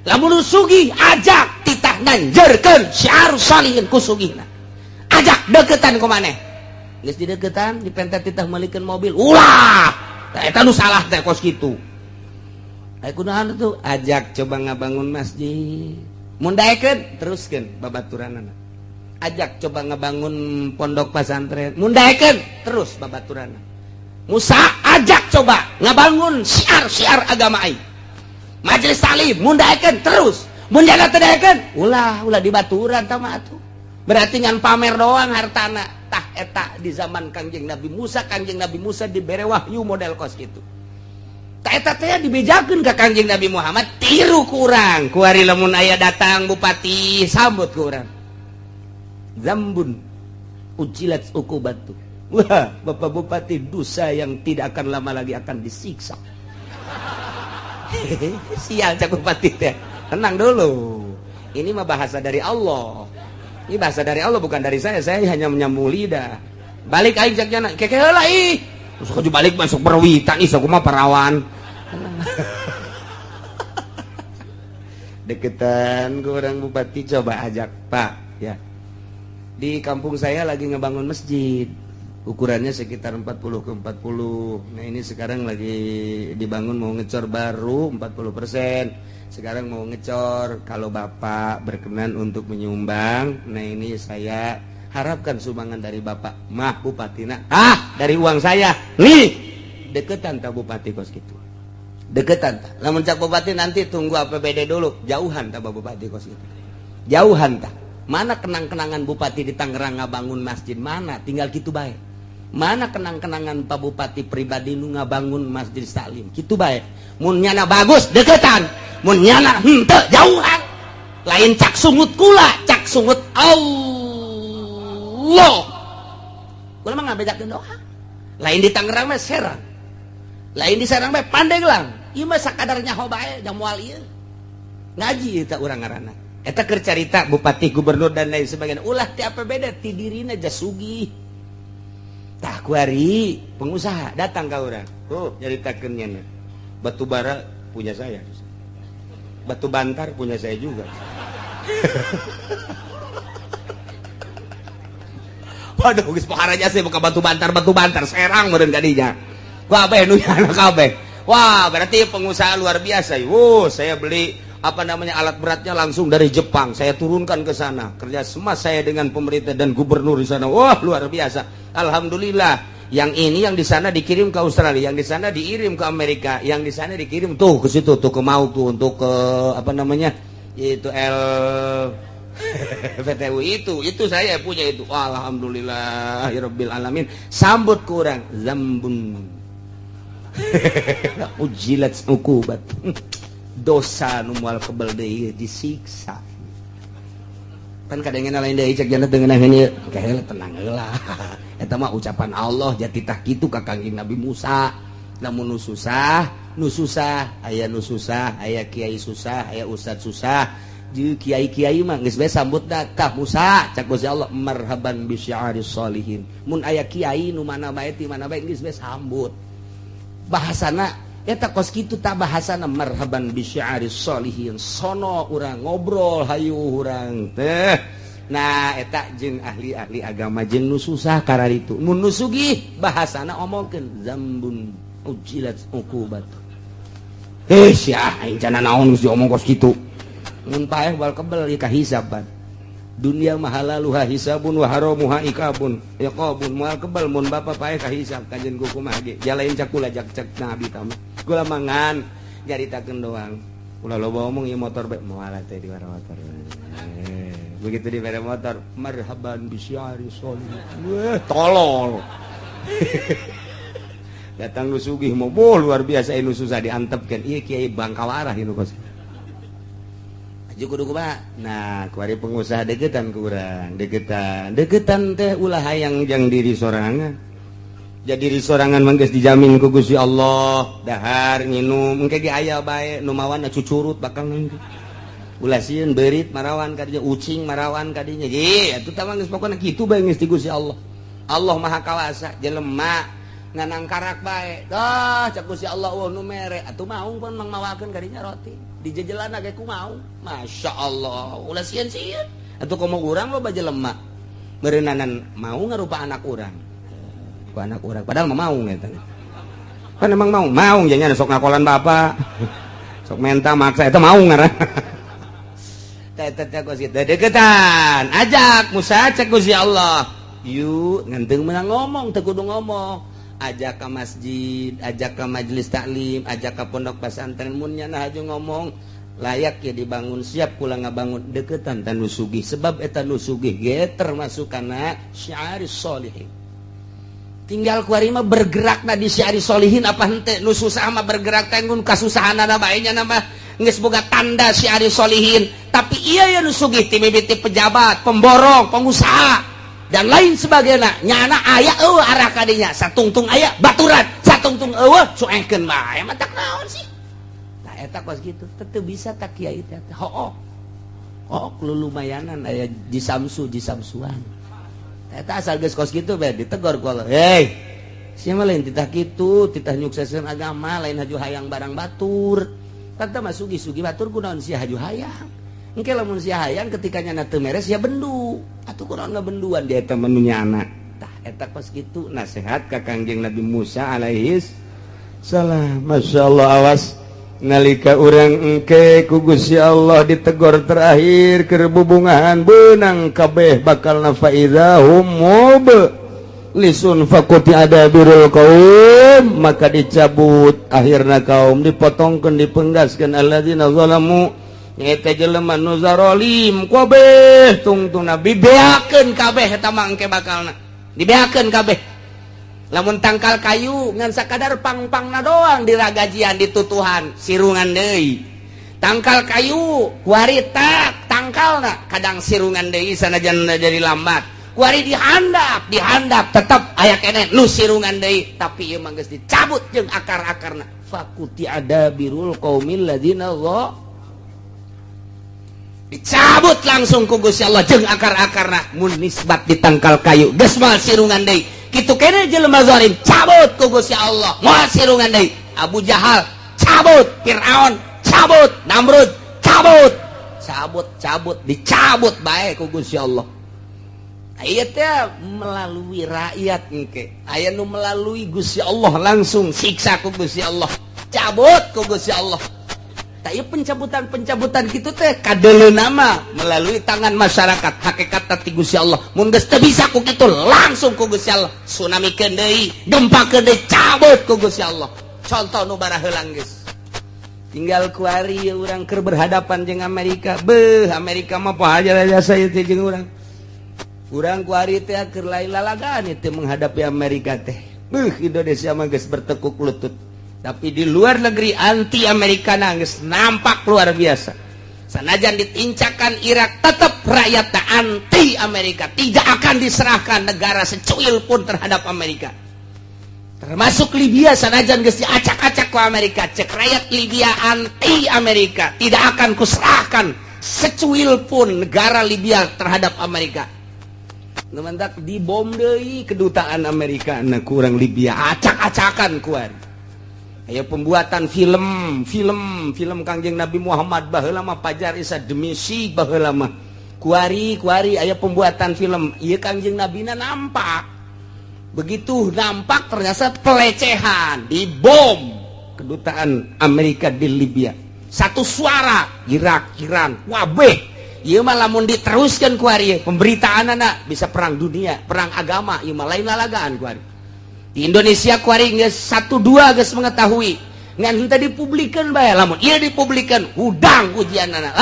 Lamun nu sugih ajak titah nganjerkeun syiar salihin kusugihna ajak deketan ku maneh geus dideketan dipentet titah meulikeun mobil ulah eta nu salah teh kos kitu aya kunaon tuh ajak coba ngabangun masjid mun daekeun teruskeun babaturanana ajak coba ngabangun pondok pesantren mun daekeun terus babaturanana Musa ajak coba ngabangun syiar-syiar agama aing majelis taklim mun daekeun terus mun jaga teu daekeun ulah dibaturan tah mah atuh berarti ngan pamer doang hartana tah eta di zaman Kangjeng Nabi Musa dibere wahyu model kos kitu tah eta teh dibejakeun ka Kangjeng Nabi Muhammad tiru ku urang ku ari lamun aya datang bupati sambut ku urang zambun ujilat ukubatu wah Bapak Bupati dosa yang tidak akan lama lagi akan disiksa sial cak bupati teh tenang dulu ini mah bahasa dari Allah ini bahasa dari Allah bukan dari saya hanya menyambung lidah balik aing cak jana keke heula ih terus kudu balik masuk perwitan ih sakumaha perawan deketan ke orang bupati coba ajak Pak ya di kampung saya lagi ngebangun masjid ukurannya sekitar 40 ke 40 nah ini sekarang lagi dibangun mau ngecor baru 40% sekarang mau ngecor kalau Bapak berkenan untuk menyumbang nah ini saya harapkan sumbangan dari Bapak mah Bupatina dari uang saya nih deketan tak Bupati kos gitu deketan tak lamun cak Bupati nanti tunggu APBD dulu jauhan tak Bupati kos gitu jauhan tak mana kenang-kenangan Bupati di Tangerang ngabangun masjid mana tinggal gitu baik mana kenang-kenangan Pak Bupati pribadi nu ngabangun masjid taklim kitu bae mun nyana bagus deketan mun nyana henteu jauhan lain cak sungut kula cak sungut Allah kula mah ngabejakeun doa lain di Tangerang mah Serang lain di Serang mah Pandeglang ieu mah sakadarnya bae jam moal ieu ngaji eta urang ngaranna eta keur carita bupati gubernur dan lain sebagainya ulah ti APBD ti dirina jasugih tah kuari pengusaha datang ka urang nyaritakeun nya batu bara punya saya batu bantar punya saya juga waduh geus paharanya saya buka batu bantar Serang meureun kadinya kabeh nu nyana kabeh wah berarti pengusaha luar biasa saya beli alat beratnya langsung dari Jepang saya turunkan ke sana kerja sama saya dengan pemerintah dan gubernur di sana wah luar biasa alhamdulillah yang ini yang di sana dikirim ke Australia yang di sana dikirim ke Amerika yang di sana dikirim tuh ke situ tuh ke Maluku untuk ke itu VTU itu saya punya itu alhamdulillahirabbil alamin sambut kurang zambun ujilat ukubat dosa nu moal kebel deui disiksa kan kadangnya lain deui cek jana teu ngeunaheun ieu kaheula tenang heula eta mah ucapan Allah jati tah kitu ka Kangjeng Nabi Musa lamun nu susah aya nu susah aya kiai susah aya ustad susah jeung kiai-kiai mah geus bae sambut da ka Musa cak Gusti Allah marhaban bi syi'aris sholihin mun aya kiai nu mana bae ti mana bae geus bae sambut bahasana eta kos kitu tak bahasana marhaban bi syi'aris sholihin sono urang ngobrol hayu urang teh nah eta jeung ahli-ahli agama jeung nu susah kararitu mun nu sugih bahasana omongkeun zambun ujilat uqubat sia aing cenah naon geus diomong kos kitu mun paeh bal kebel ieu kahisaban dunia mahalaluha hisabun wa haramuha ikabun yaqabun moal kebal mun bapa paeh kahisab kanjeun kumaha ge jalain cakula jak nabi tama kula mangan nyaritakeun doang kula loba omong ieu motor bae moal teh di motor begitu di motor marhaban bi syi'ari sholih tolol datang nu sugih mah luar biasa nu susah diantepkeun ieu kiai Bangkawarah ieu kos aja kudu kumaha nah kuari pengusaha deketan ku urang deketan teh ulah hayang jang diri sorangan jadi diri sorangan mah geus dijamin ku Gusti Allah dahar nginum engke ge aya bae nu mawan cucurut bakal nanti ulah sieun beurit marawan ka dinya ucing marawan ka dinya ye atuh tah mah geus pokona kitu bae geus ti Gusti Allah Allah Maha Kawasa jelema nganang karak bae dah cek Gusti Allah nu mere atuh mau pun mang mawakeun kadinya roti dijejelan ge ku mau Masya Allah ulah sieun-sieun atuh komo urang loba jelema beureunanan mau ngarupa anak urang ku anak urang padahal mah mau eta kan emang mau janya sok ngakolan bapak sok menta maksa eta mau ngaran teh Gusti deketan ajak Musa cek Gusti Allah yuk ngenteng menang ngomong teu kudu ngomong ajak ke masjid, ajak ke majelis taklim, ajak ke pondok pesantren mun nya nah aju ngomong layak ya dibangun siap kula ngabangun deketan tan nusugih sebab eta nusugih ge termasuk kana syiaris sholihin. Tinggal kuari mah bergerak na di syiaris sholihin apa henteu nu susah mah bergerak teh ngun kasusahanana bae nya mah geus boga tanda syiaris sholihin tapi ieu ya nusugih ti mimiti pejabat, pemborong, pengusaha dan lain sebagainya nyana aya arah kadinya satungtung aya baturan satungtung cuengkeun bae mah tak naon sih nah eta kos gitu teu bisa tak kiai teh hook lulumayanan aya di samsuan eta asal geus kos gitu bae ditegor ku Allah hei sia mah lain titah kitu titah nyukseskeun agama lain haju hayang barang batur tanta mah sugi-sugi batur kunaon sia haju hayang engke lamun sia hayang ketika nyana teu meres ya bendu atuh kunaon ngabenduan dia eta menunya anak tah eta pas kitu nasihat ka Kangjeng Nabi Musa alaihi salam masyaallah awas nalika urang engke ku Gusti Allah ditegor terakhir keur bubungahan beunang kabeh bakalna faidahum mub lisun fakuti adabirul qaum maka dicabut akhirna kaum dipotongkeun dipenggaskeun alladzina zalamu eta jelema nu zarolim kabeh tungtung nabi beakeun kabeh eta mah engke bakalna dibeakeun kabeh lamun tangkal kayu ngan sakadar pang-pangna doang diragajian ditutuhan sirungan deui tangkal kayu kuari tak tangkalna kadang sirungan deui sanajan jadi lambat kuari dihandap tetep aya keneh nu sirungan deui tapi ieu mah geus dicabut jeung akar-akarna fakuti adabirul qaumil ladzina dicabut langsung ku Gusti Allah jeung akar-akarna mun nisbat ditangkal kayu geus moal sirungan deui kitu keneh jelema zalim cabut ku Gusti Allah moal sirungan deui Abu Jahal cabut Firaun cabut Namrud cabut dicabut bae ku Gusti Allah aya teh melalui rakyat engke aya nu melalui Gusti Allah langsung siksa ku Gusti Allah cabut ku Gusti Allah tak ieu pencabutan kitu teh kadeleuna mah melalui tangan masyarakat hakikat ti Gusti Allah mun geus teu bisa ku kitu langsung ku Gusti Allah tsunamikeun deui gempakeun deui cabut ku Gusti Allah contoh nu bara heulang geus tinggal kuari urang keur berhadapan jeung Amerika Amerika mah poha jasa ieu teh jeung urang kuari teh keur lain lalagaan teh menghadapi Amerika teh Indonesia mah geus bertekuk lutut tapi di luar negeri anti Amerika nangis nampak luar biasa sanajan ditincakan Irak tetap rakyatnya anti Amerika tidak akan diserahkan negara secuil pun terhadap Amerika termasuk Libya sanajan geus diacak-acak ku Amerika cek rakyat Libya anti Amerika tidak akan kuserahkan secuil pun negara Libya terhadap Amerika nemendak dibom deui kedutaan Amerika na kurang Libya acak-acakan kuari aya pembuatan film Kangjeng Nabi Muhammad baheula mah Fajar Isa Demisi baheula mah kuari aya pembuatan film ieu Kangjeng Nabina nampak begitu nampak ternyata pelecehan dibom kedutaan Amerika di Libya satu suara Irak Iran wabeh ieu mah lamun diteruskeun kuari pemberitaanana bisa perang dunia perang agama ieu mah lain lalagaan kuari di Indonesia kuari geus 1-2 geus mengetahui ngan henteu dipublikeun bae lamun ieu dipublikeun hudang ujianana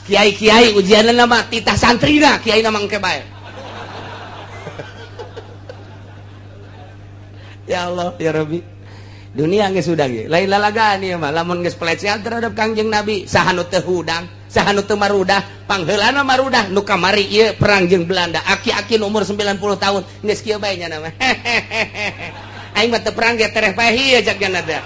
kiai-kiai ujianana mah titah santrina kiaina mangke bae ya Allah ya Rabbi dunia geus hudang ieu lain lalagaan ieu mah lamun geus pelecehan terhadap Kangjeng Nabi saha nu teu hudang saha nu teu marudah pangheulana marudah nu kamari ieu perang jeung Belanda aki-aki umur 90 tahun geus kieu bae nya nama aing mah teu perang ge tereh bae ieu jak janada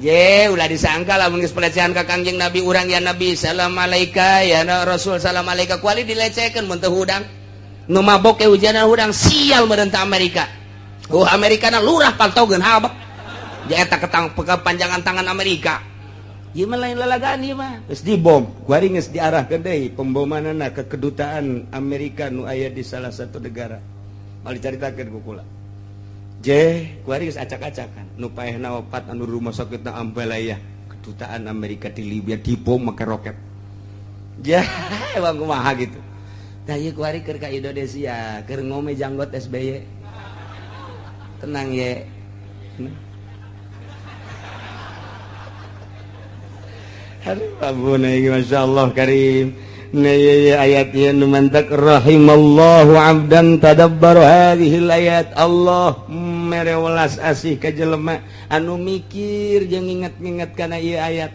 ye ulah disangka lamun geus pelecehan ka Kangjeng Nabi urang ya Nabi salam alaika ya Rasul salam alaika kuali dilecehkeun mun teu hudang nu mabok ke hujanan urang sial merentah Amerika. Amerikana lurah paltogeun habak. Jaeta kepanjangan tangan Amerika. Ieu mah lain lalagaan ieu mah. Geus dibom, kuari geus diarahkeun deui pembomanana ke kedutaan Amerika nu aya di salah satu negara. Mal dicaritakeun ku kula. Kuari geus acak-acakan nu paehna opat anu rumah sakitna Ambalaya, kedutaan Amerika di Libya dibom make roket. Emang kumaha gitu. Tah ieu kuari keur ka Indonesia, keur ngome janggot SBY. Tenang ye. Aduh ampun ini Masya Allah karim. Ayatnya numantak rahimallahu abdan tadabbaru hadhil ayat. Allah merewelas asih ka jelema anu mikir jeung ingat-ingat kana ieu ayat.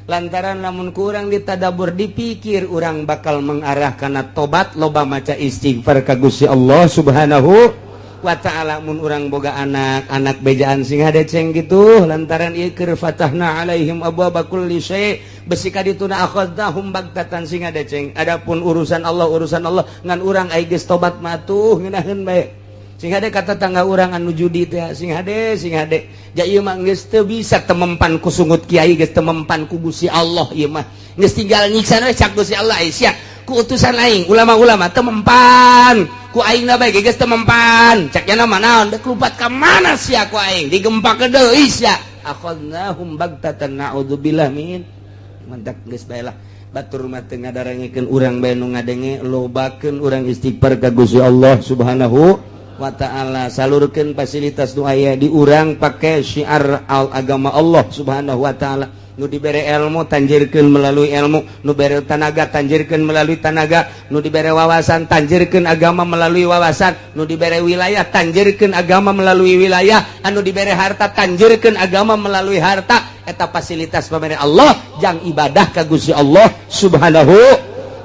Lantaran lamun kurang ditadabur dipikir urang bakal mengarah kana tobat loba maca istighfar ka Gusti Allah Subhanahu wa ta'ala. Mun urang boga anak bejaan sing hadeceng gitu lantaran ieu keur fatahna alaihim abwaaba kulli syai' besi ka dituna akhadnahum bagtatan sing hadeceng. Adapun urusan Allah ngan urang aya geus tobat matuh ngeunaheun bae. Sing hade kata tangga urang anu judi teh sing hade ja ieu mah geus teu bisa temempan ku sungut kiai geus temempan ku Gusti Allah ieu mah geus tinggal nyiksa we cak Gusti Allah sia ku utusan aing ulama-ulama temempan ku aingna bae geus temempan cak nya mah naon deuk lupat ka mana sia ku aing digempakeun deui sia akhadnahum bagtatan naudzubillah min mantak geus bae lah batur mah teu ngadarengekeun urang bae nu ngadenge lobakeun urang istighfar ka Gusti Allah Subhanahu wa ta'ala. Salurkeun fasilitas nu aya di urang pake syiar agama Allah Subhanahu wa ta'ala. Nu dibere ilmu tanjirkeun melalui ilmu, nu dibere tanaga tanjirkeun melalui tanaga, nu dibere wawasan tanjirkeun agama melalui wawasan, nu dibere wilayah tanjirkeun agama melalui wilayah, anu dibere harta tanjirkeun agama melalui harta. Eta fasilitas pamere Allah jang ibadah ka Gusti Allah Subhanahu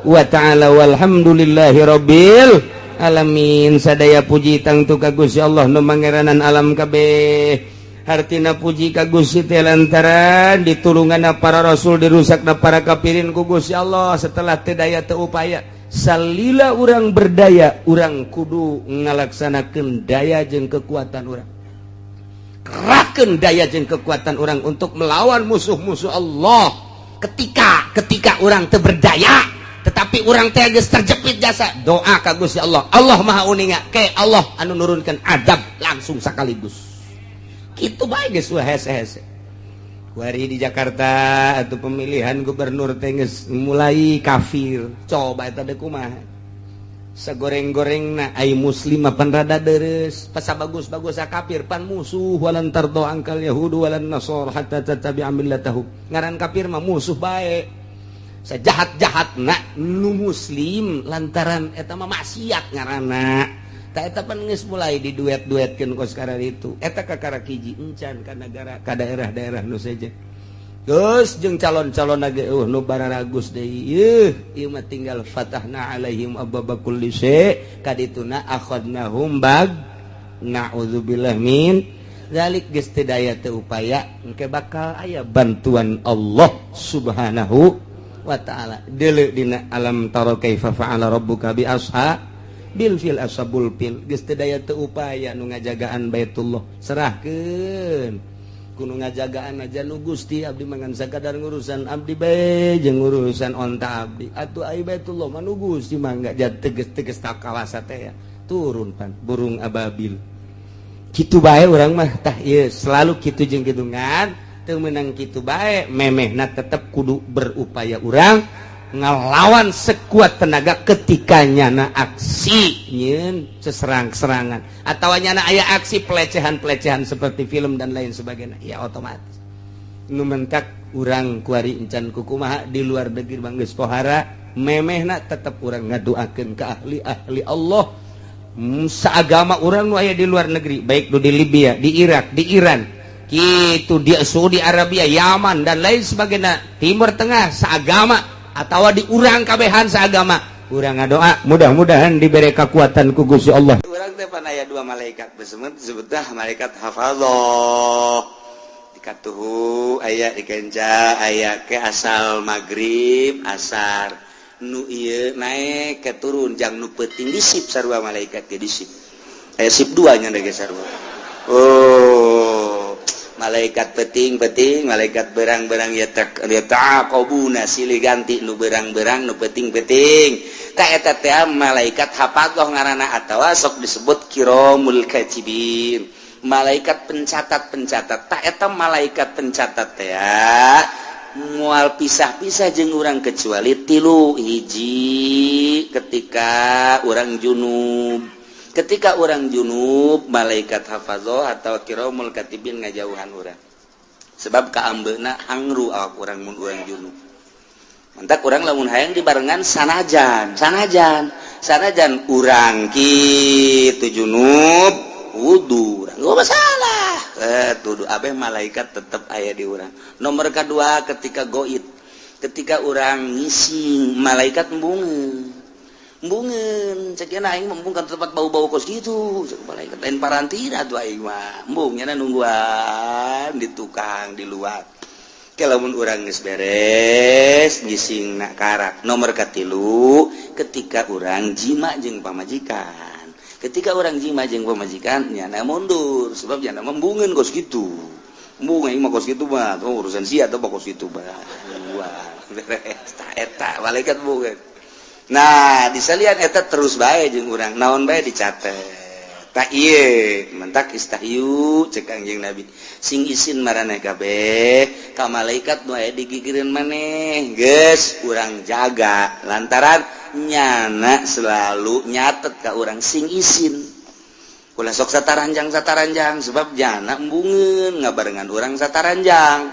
wa ta'ala. Walhamdulillahi rabbil alamin. Sadaya puji tangtu ka Gusti Allah nu mangeranan alam kabeh. Hartina puji ka Gusti teh lantaran ditulunganna para rasul dirusakna para kafirin ku Gusti Allah setelah teu daya teu upaya. Salila urang berdaya, urang kudu ngalaksanakeun daya jeung kekuatan urang. Kerahkeun daya jeung kekuatan urang untuk melawan musuh-musuh Allah. Ketika urang teu berdaya tetapi urang teh geus terjepit jasa doa ka Gusti Allah. Allah Maha Uninga ke Allah anu nurunkeun adab langsung sakaligus. Kitu bae geus hese-hese. Kuari di Jakarta atuh pemilihan gubernur teh geus mulai kafir. Coba eta teh kumaha? Sagoreng-gorengna ai muslim pan rada deres, pasabagus-bagus kafir pan musuh walan tardo angkal yahudu walan nasor hatta tattabi'a millatahum. Ngaran kafir mah musuh bae. Sajahat-jahatna nu muslim lantaran eta mah maksiat ngaranna. Ta eta pan geus mulai diduet-duetkeun ku sekarang itu. Eta kakara hiji encan ka negara ka daerah-daerah nu saja. Geus jeung calon-calon lagi nu bararagus deui. Ieu mah tinggal fatahna alaihim abwaaba kulli syai' kadituna akhadnahum bag na'udzubillah min zalik geus teu daya teu upaya engke bakal aya bantuan Allah Subhanahu wa ta'ala. Deuleu dina alam tara kaifa fa'ala rabbuka bi ashabil fil ashabul fil geus teu daya teu upaya nu ngajagaan Baitullah serahkeun kudu ngajagaan aja nu Gusti abdi mangan sakadar ngurusan abdi bae jeung ngurusan onta abdi atuh ai Baitullah mah nu Gusti mangga jad teges-teges takawasa teh ya turun pan burung ababil kitu bae urang mah tah ieu selalu kitu jeung kitu ngan teu meunang kitu bae memehna tetep kudu berupaya urang ngalawan sekuat tenaga ketika nyana aksi nyeun seserang-serangan atawa nyana aya aksi pelecehan-pelecehan seperti film dan lain sebagainya ya otomatis nu mentak urang kuari encan kukumaha di luar negeri manggeus pohara memehna tetep urang ngadoakeun ka ahli-ahli Allah saagama urang nu aya di luar negeri baik nu di Libya di Irak di Iran kitu di Saudi Arabia Yaman dan lain sebagainya Timur Tengah saagama atawa di urang kabehan seagama urang ngadoa mudah-mudahan diberi kekuatan ku Gusti Allah. Urang teh pan aya dua malaikat disebutna malaikat hafadzah dikatuhu aya di kenca aya ke asal magrib asar nu ieu naik ke turun jang nu peuting disip sarua malaikat ge disip sip 2 nya ge sarua oh malaikat peuting malaikat berang-berang ya taqabuna silih ganti nu berang-berang nu peuting ta eta teh malaikat hafazoh ngaranna atawa sok disebut kiramul katibin malaikat pencatat tak eta malaikat pencatat teh mual pisah-pisah jeung urang kecuali 3 hiji ketika urang junub malaikat hafazoh atau kiramul katibin ngajauhan urang sebab kaambeuna angru awak urang mun urang junub mantak urang lamun hayang dibarengan sanajan urang kitu junub wudu urang gak masalah tuduh abeh malaikat tetap aya di urang nomor kedua ketika goit ketika urang ngising malaikat embungeun cek ena aing membung ka tempat bau-bau kos gitu cek malaikat lain parantina tuh aing mah embung nya nungguan di tukang di luar ke lamun urang geus beres ngising na karak nomor katilu ketika urang jima jeung pamajikan ketika orang jima jeung pamajikan nyana mundur sebab nyana membungeun kos kitu embung aing mah kos kitu mah urusan sia teh kos kitu mah beres ta eta malaikat bungeun nah disalian eta terus bae jeung urang naon bae dicatet ta ieu mentak istahyu cek Kangjeng Nabi sing isin maraneh kabeh ka malaikat nu aya di gigireun maneh geus urang jaga lantaran nyana selalu nyatet ka urang sing isin ulah sok sataranjang sebab jana embungeun ngabarengan urang sataranjang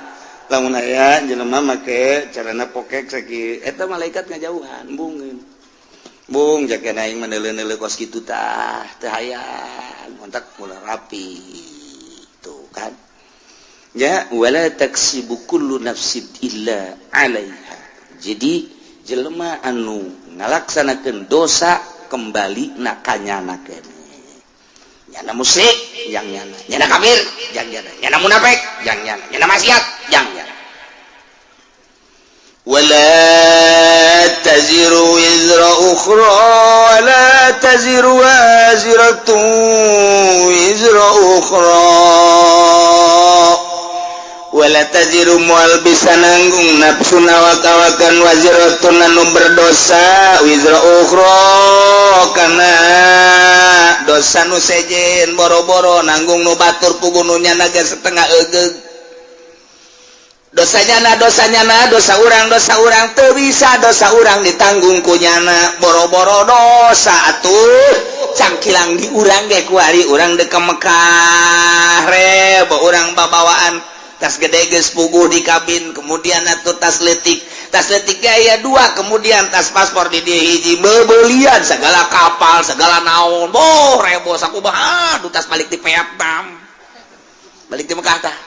lamun aya jelema make carana pokek sakieu eta malaikat ngajauhan embungeun bung jakeun aing meneuleuh-neuleuh kos kitu tah teu hayang kontak ulah rapi tuh kan ya wala taksibu kullu nafsin illa 'alaiha jadi jelema anu ngalaksanakeun dosa kembali na kanyana keneh nyana musyrik yang nyana kafir yang nyana munafik yang nyana maksiat yang nyana wala taziru wizra ukhra wala taziru waziratun wizra ukhra wala taziru mual bisa nanggung nafsu nawakawakan waziratun anu berdosa wizra ukhra kana dosa nu sejen boro-boro nanggung nu batur pugununya naga setengah egeug dosanya dosa urang teu bisa dosa urang ditanggung ku nyana boro-boro dosa atuh cangkilang di urang ge ku ari urang dek ka Mekah rebo urang babawaan tas gede geus puguh di kabin kemudian atuh tas letik aya 2 kemudian tas paspor di dieu hiji beubeulian segala kapal segala naon boh rebo sakumaha tas balik di Vietnam balik di Mekah tah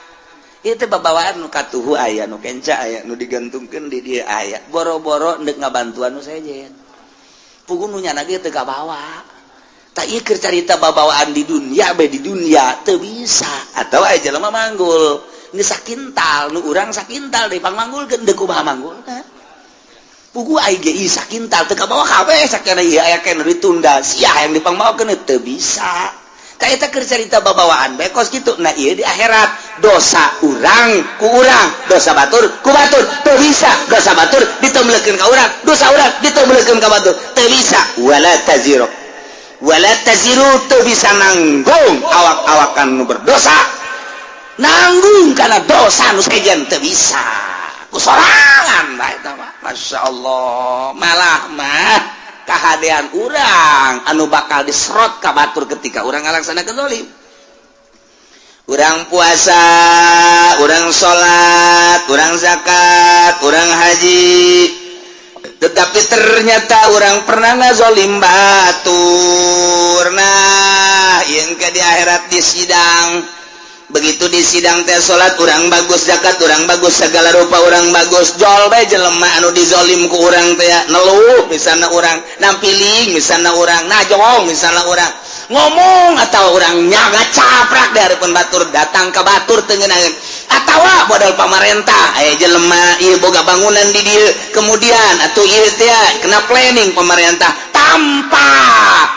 ieu teh babawaan nu katuhu aya nu kenca aya nu digantungkeun di dieu aya boro-boro endek ngabantuan nu sejen puguh nu nyana ge teu kabawa tak ieu keur carita babawaan di dunia teu bisa atawa aya jelema manggul ini sakintal nu urang sakintal deui pangmanggulkeun deuk kumaha manggulna puguh ai ge ieu sakintal teu kabawa kabeh sakana ieu aya keneh ditunda sia yang dipangmaokeun teu bisa ta eta keur carita babawaan bae kos kitu nah ieu di akhirat dosa urang ku urang dosa batur ku batur teu bisa dosa batur ditomlekeun ka urang dosa urang ditomlekeun ka batur teu bisa wala taziru teu bisa nanggung awak-awakan nu berdosa nanggung karena dosa nu sejen teu bisa kusorangan bae eta mah masyaallah malah mah kahadean urang anu bakal diserot ka batur ketika urang ngalaksanakeun zalim urang puasa urang salat urang zakat urang haji tetapi ternyata urang pernah ngazolim batur nah ieun ke di akhirat di sidang begitu di sidang teh salat urang bagus zakat urang bagus segala rupa urang bagus jol bae jelema anu dizolim ku urang teh neluh misalna urang nampiling misalna urang najong misalna urang ngomong atau urang nyaga caprak di hareupeun batur datang ka batur teu ngeunaheun atawa modal pamarentah aya jelema ieu boga bangunan di dieu kemudian atuh ieu teh kena planning pemerintah tanpa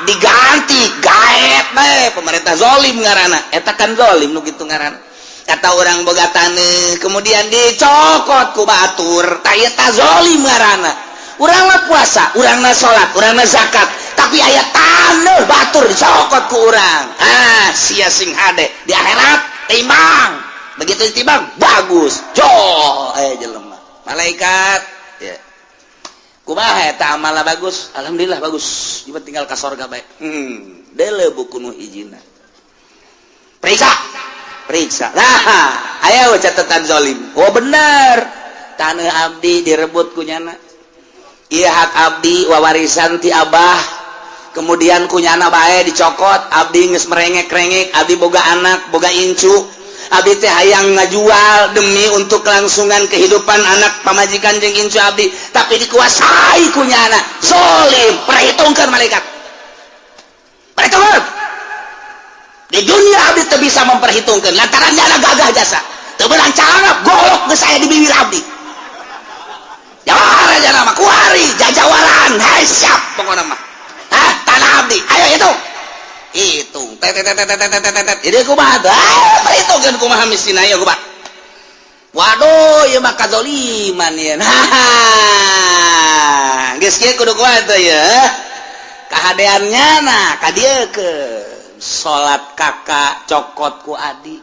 diganti gaet bae pemerintah zalim ngaranna eta kan zalim nu kitu ngaranna kata orang boga taneuh kemudian dicokot ku batur tah ieu tah zalim ngaranna urangna puasa urangna salat urangna zakat tapi aya taneuh batur dicokot ku urang sia sing hade di akhirat timbang begitu ditimbang bagus jo jelema malaikat ya kumaha eta amalna bagus alhamdulillah bagus ieu tinggal ka sorga bae deuleu buku nu hijina periksa nah aya we catatan zalim oh bener taneuh abdi direbut ku nyana ieu hak abdi wawarisan ti abah kemudian ku nyana bae dicokot abdi geus merengek-rengek abdi boga anak boga incu abdi teh hayang ngajual demi untuk kelangsungan kehidupan anak pamajikan jeung incu abdi tapi dikuasai ku nyana zalim perhitungkeun malaikat perhitungkeun di dunia abdi teu bisa memperhitungkeun lantaran nyana gagah jasa teu beunang carana golok geus aya di bibir abdi jawara jana mah kuari jajawaran hai siap pokona mah tanah abdi ayo hitung jadi kumaha tuh perhitungkeun kumaha miskin aya kumaha waduh ieu mah kadzaliman ieu nah geus kieu kudu kumaha teh ya kahadeannya nah ka dieu ke salat kakak cokot ku adi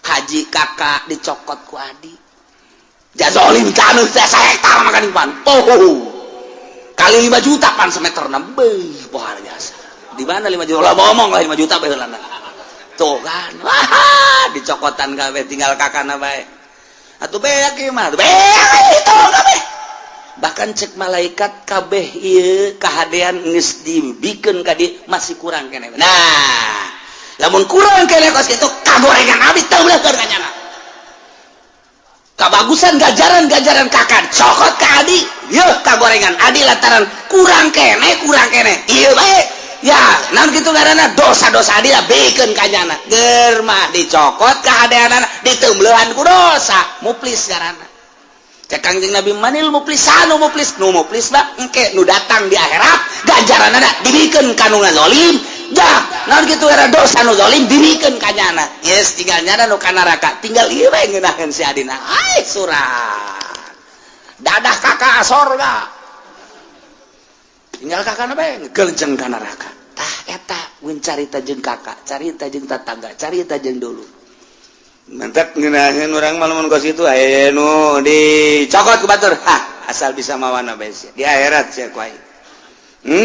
haji kakak dicokot ku adi jazolim taneuh teh 1 hektar makan ipan kali 5 juta pan semeterna beuh pohar jasa di mana 5 juta lah ngomong lah 5 juta baheulana tuh kan wah dicokotan kabeh tinggal kakana bae atuh beak ieu mah beak itu kabeh bahkan cek malaikat kabeh ieu kahadean geus dibikeun ka dieu masih kurang keneh nah lamun kurang keneh kos kitu kagorengan abdi teu beuleuh ka nyana kabagusan gajaran kakak cokot ka adi yeuh kagorengan adi lantaran kurang kene ieu bae ya naon kitu ngaranna dosa-dosa adi bikeun ka nyana geur mah dicokot kahadeanana diteumleuhan ku dosa muflis ngaranna cek Kangjeng Nabi manil muflis nu muflis mah engke nu datang di akhirat gajaranana dibikeun ka nu ngazolim dah naon kitu era dosa nu zalim dibikeun ka nyana geus tinggal nyana nu ka neraka tinggal ieu bae ngeunaheun si adina ai surat dadah kakak sorga tinggal kakana bae ngeuleujeng ka neraka tah eta mun carita jeung kakak carita jeung tatangga carita jeung dulu mantap ngeunaheun urang mah lamun kos kitu aya nu dicokot ku batur asal bisa mawana bae di akhirat sia ku aing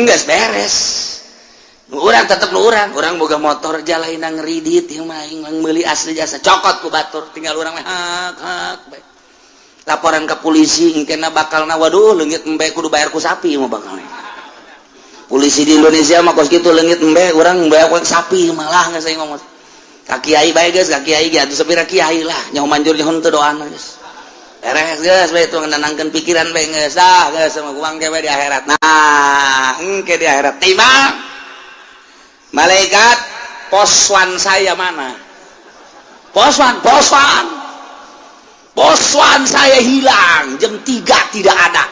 geus beres urang tetep nu urang boga motor jalaina ngeridit ieu mah aing meuli asli jasa cokot ku batur tinggal urang mah hak bae laporan ka polisi engkena bakalna waduh leungit embe kudu bayar ku sapi mah bakalna polisi di Indonesia mah kos kitu leungit embe urang bayar ku sapi malah geus aing ngomong ka kiai bae geus ka kiai ge atuh sapira kiai lah nyaho manjur nyaho teu doana geus beres geus bae tu ngenenangkeun pikiran bae geus dah geus mah kuang ge bae di akhirat nah engke di akhirat timbang malaikat poswan saya mana poswan saya hilang jam 3 tidak ada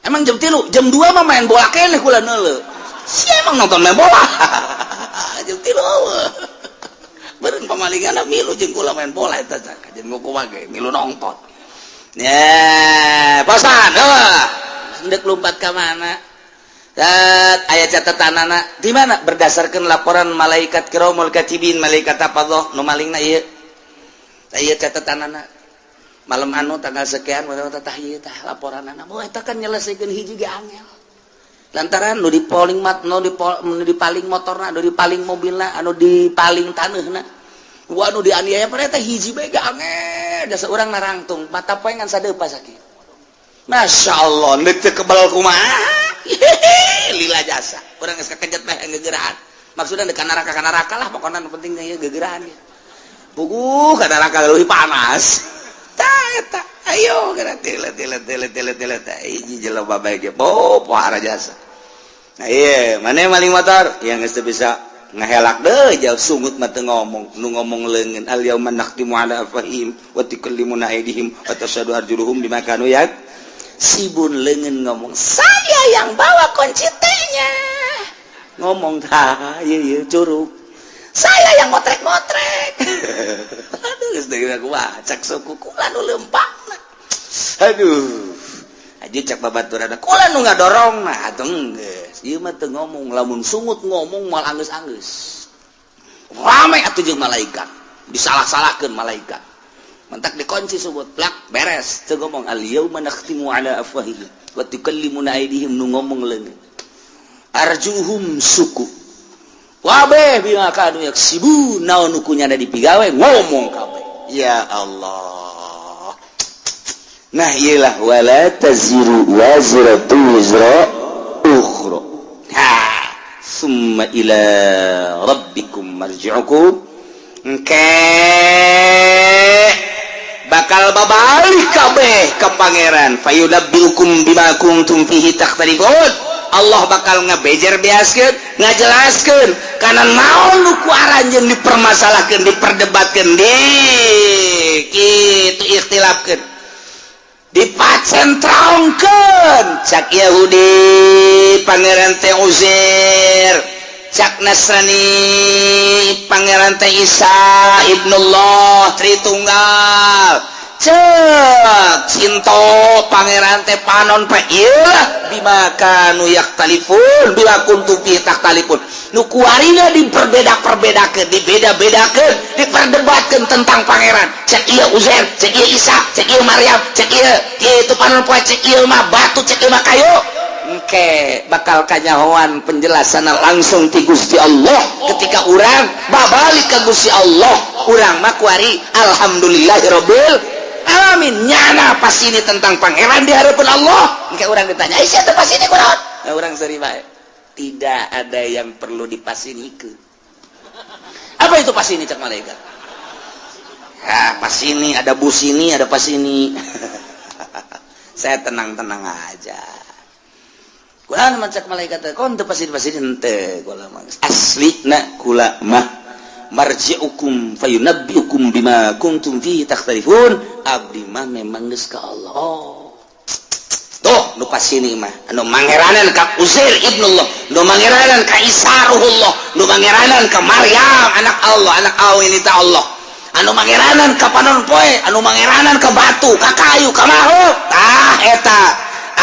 emang jam 3 jam 2 mah main bola keneh kula neuleuh si emang nonton main bola jam 3 beureun pamalinganna milu jeung kula main bola eta cak jeung kumaha ge milu nonton ya poswan hendak lompat ka mana ayat catatanana di mana berdasarkan laporan malaikat kiramul katibin malaikat hafadzah nu malingna ieu aya catatanana malam anu tanggal sekian tah ieu tah laporanana moh eta kan nyelesikeun hiji ge angel lantaran nu dipaling dipaling motorna nu dipaling mobilna anu dipaling taneuhna anu dianiaya pada eta hiji bae ge angel da saurang narangtung mata poe ngan sadeupa sakieu masyaallah neuk teu kebal kumaha lila jasa urang geus kakejat bae ngegerahan maksudna deuk ka neraka lah pokona nu penting ieu gegerahan ya puguh ka neraka leuwih panas tah eta ayo geura tilet hiji jelema bae ge pohara jasa nah ieu mane maling motor yang geus teu bisa ngahelak deh jauh sungut mata ngomong nu ngomong leungeun al yauma nakhtimu ala afahim wa tukallimuna aydihim wa tashhadu arjuluhum bima kanu sibun leungeun ngomong saya yang bawa kunci tehnya ngomong tah ieu curug saya yang motrek-motrek aduh geus deui aku cak suku kula nu leumpakna aduh aja cak babaturan kula nu ngadorongna atuh geus ieu mah teu ngomong lamun sungut ngomong mal anggeus-anggeus rame atuh jeung malaikat disalah-salahkeun malaikat mentak dikunci subut plak beres teu ngomong al yauma nakhtimu ala afwahihim wa tukallimuna aydihim nu ngomong leungeun arjuhum suku wabeh bima kanu yaksibu naon nu kunyana dipigawe ngomong kabeh ya Allah. Nah iyalah wala taziru wazratu wizra ukhra summa ila rabbikum marji'ukum bakal babalik kabeh ke pangeran fayunabbiukum bima kuntum fihi takhtalifun Allah bakal ngabejer beaskeun ngajelaskeun kana naon nu ku aranjeun dipermasalahkeun diperdebatkeun kitu ikhtilafkeun dipacentraungkeun cak Yahudi pangeran teh Uzair cak Nasrani pangeran teh Isa ibnullah Tritunggal cek Sinto pangeran teh panon pa ieu bima kanu yaktalifun bila kuntum fi taktalifun nu kuarina diperbeda-perbedakeun dibeda-bedakeun diperdebatkeun tentang pangeran cek ieu Uzair cek ieu Isa cek ieu Maryam cek ieu kitu panon poe cek ieu mah batu cek ieu mah kayu engke bakal kanyahoan penjelasan langsung ti Gusti Allah ketika urang babalik ka Gusti Allah urang mah kuari alhamdulillahirabbil alamin nyana pas ini tentang pangeran di hadapan Allah engke urang ditanya sia teh pas ini kunaon nah, urang seri bae tidak ada yang perlu dipasinikeun apa itu pas ini cak malaikat ya pas ini ada bus ini ada pas ini saya tenang-tenang aja kula mah cak malaikat kon teu pas ini henteu kula mah aslina kula mah marji'ukum fayunabbiukum bima kuntum fihi takhtalifun abdi mah memang geus ka Allah tuh nu pasini mah anu mangeranan ka Uzair ibnullah nu mangeranan ka Isa ruhullah nu mangeranan ka Maryam anak Allah anak awin ta Allah anu mangeranan ka panon poe anu mangeranan ka batu ka kayu ka makhluk tah eta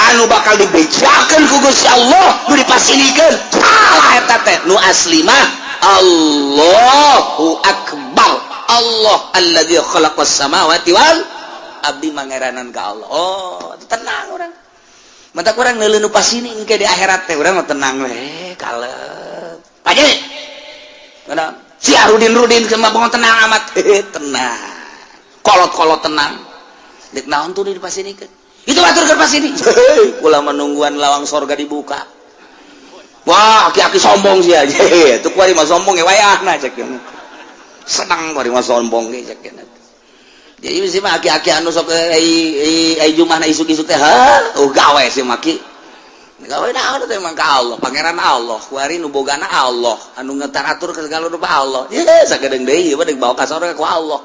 anu bakal dibejakeun ku Gusti Allah nu dipasinikeun salah eta teh nu asli mah Allahu akbar Allah alladzi khalaqas samawati wal abdi mangeranan ka Allah oh tenang urang mata urang neuleun nu pasini engke di akhirat teh urang mah tenang we kalem aja kana si Rudin sama bangun tenang amat tenang kolot tenang dek naon tuh di pasinikeun itu batur keur pasini kula menungguan lawang sorga dibuka wah aki-aki sombong sih aja tuh kuari mah sombong ya wayahna cek senang kuari mah sombong ge cek jadi sih mah aki-aki anu sok ai jumah na isuk-isuk teh gawe sih maki gawe naon teh mah ka Allah pangeran Allah kuari nu bogana Allah anu ngetaratur ka segala rupa Allah ye sagedeung deui ieu deuk bawa ka sorga ku Allah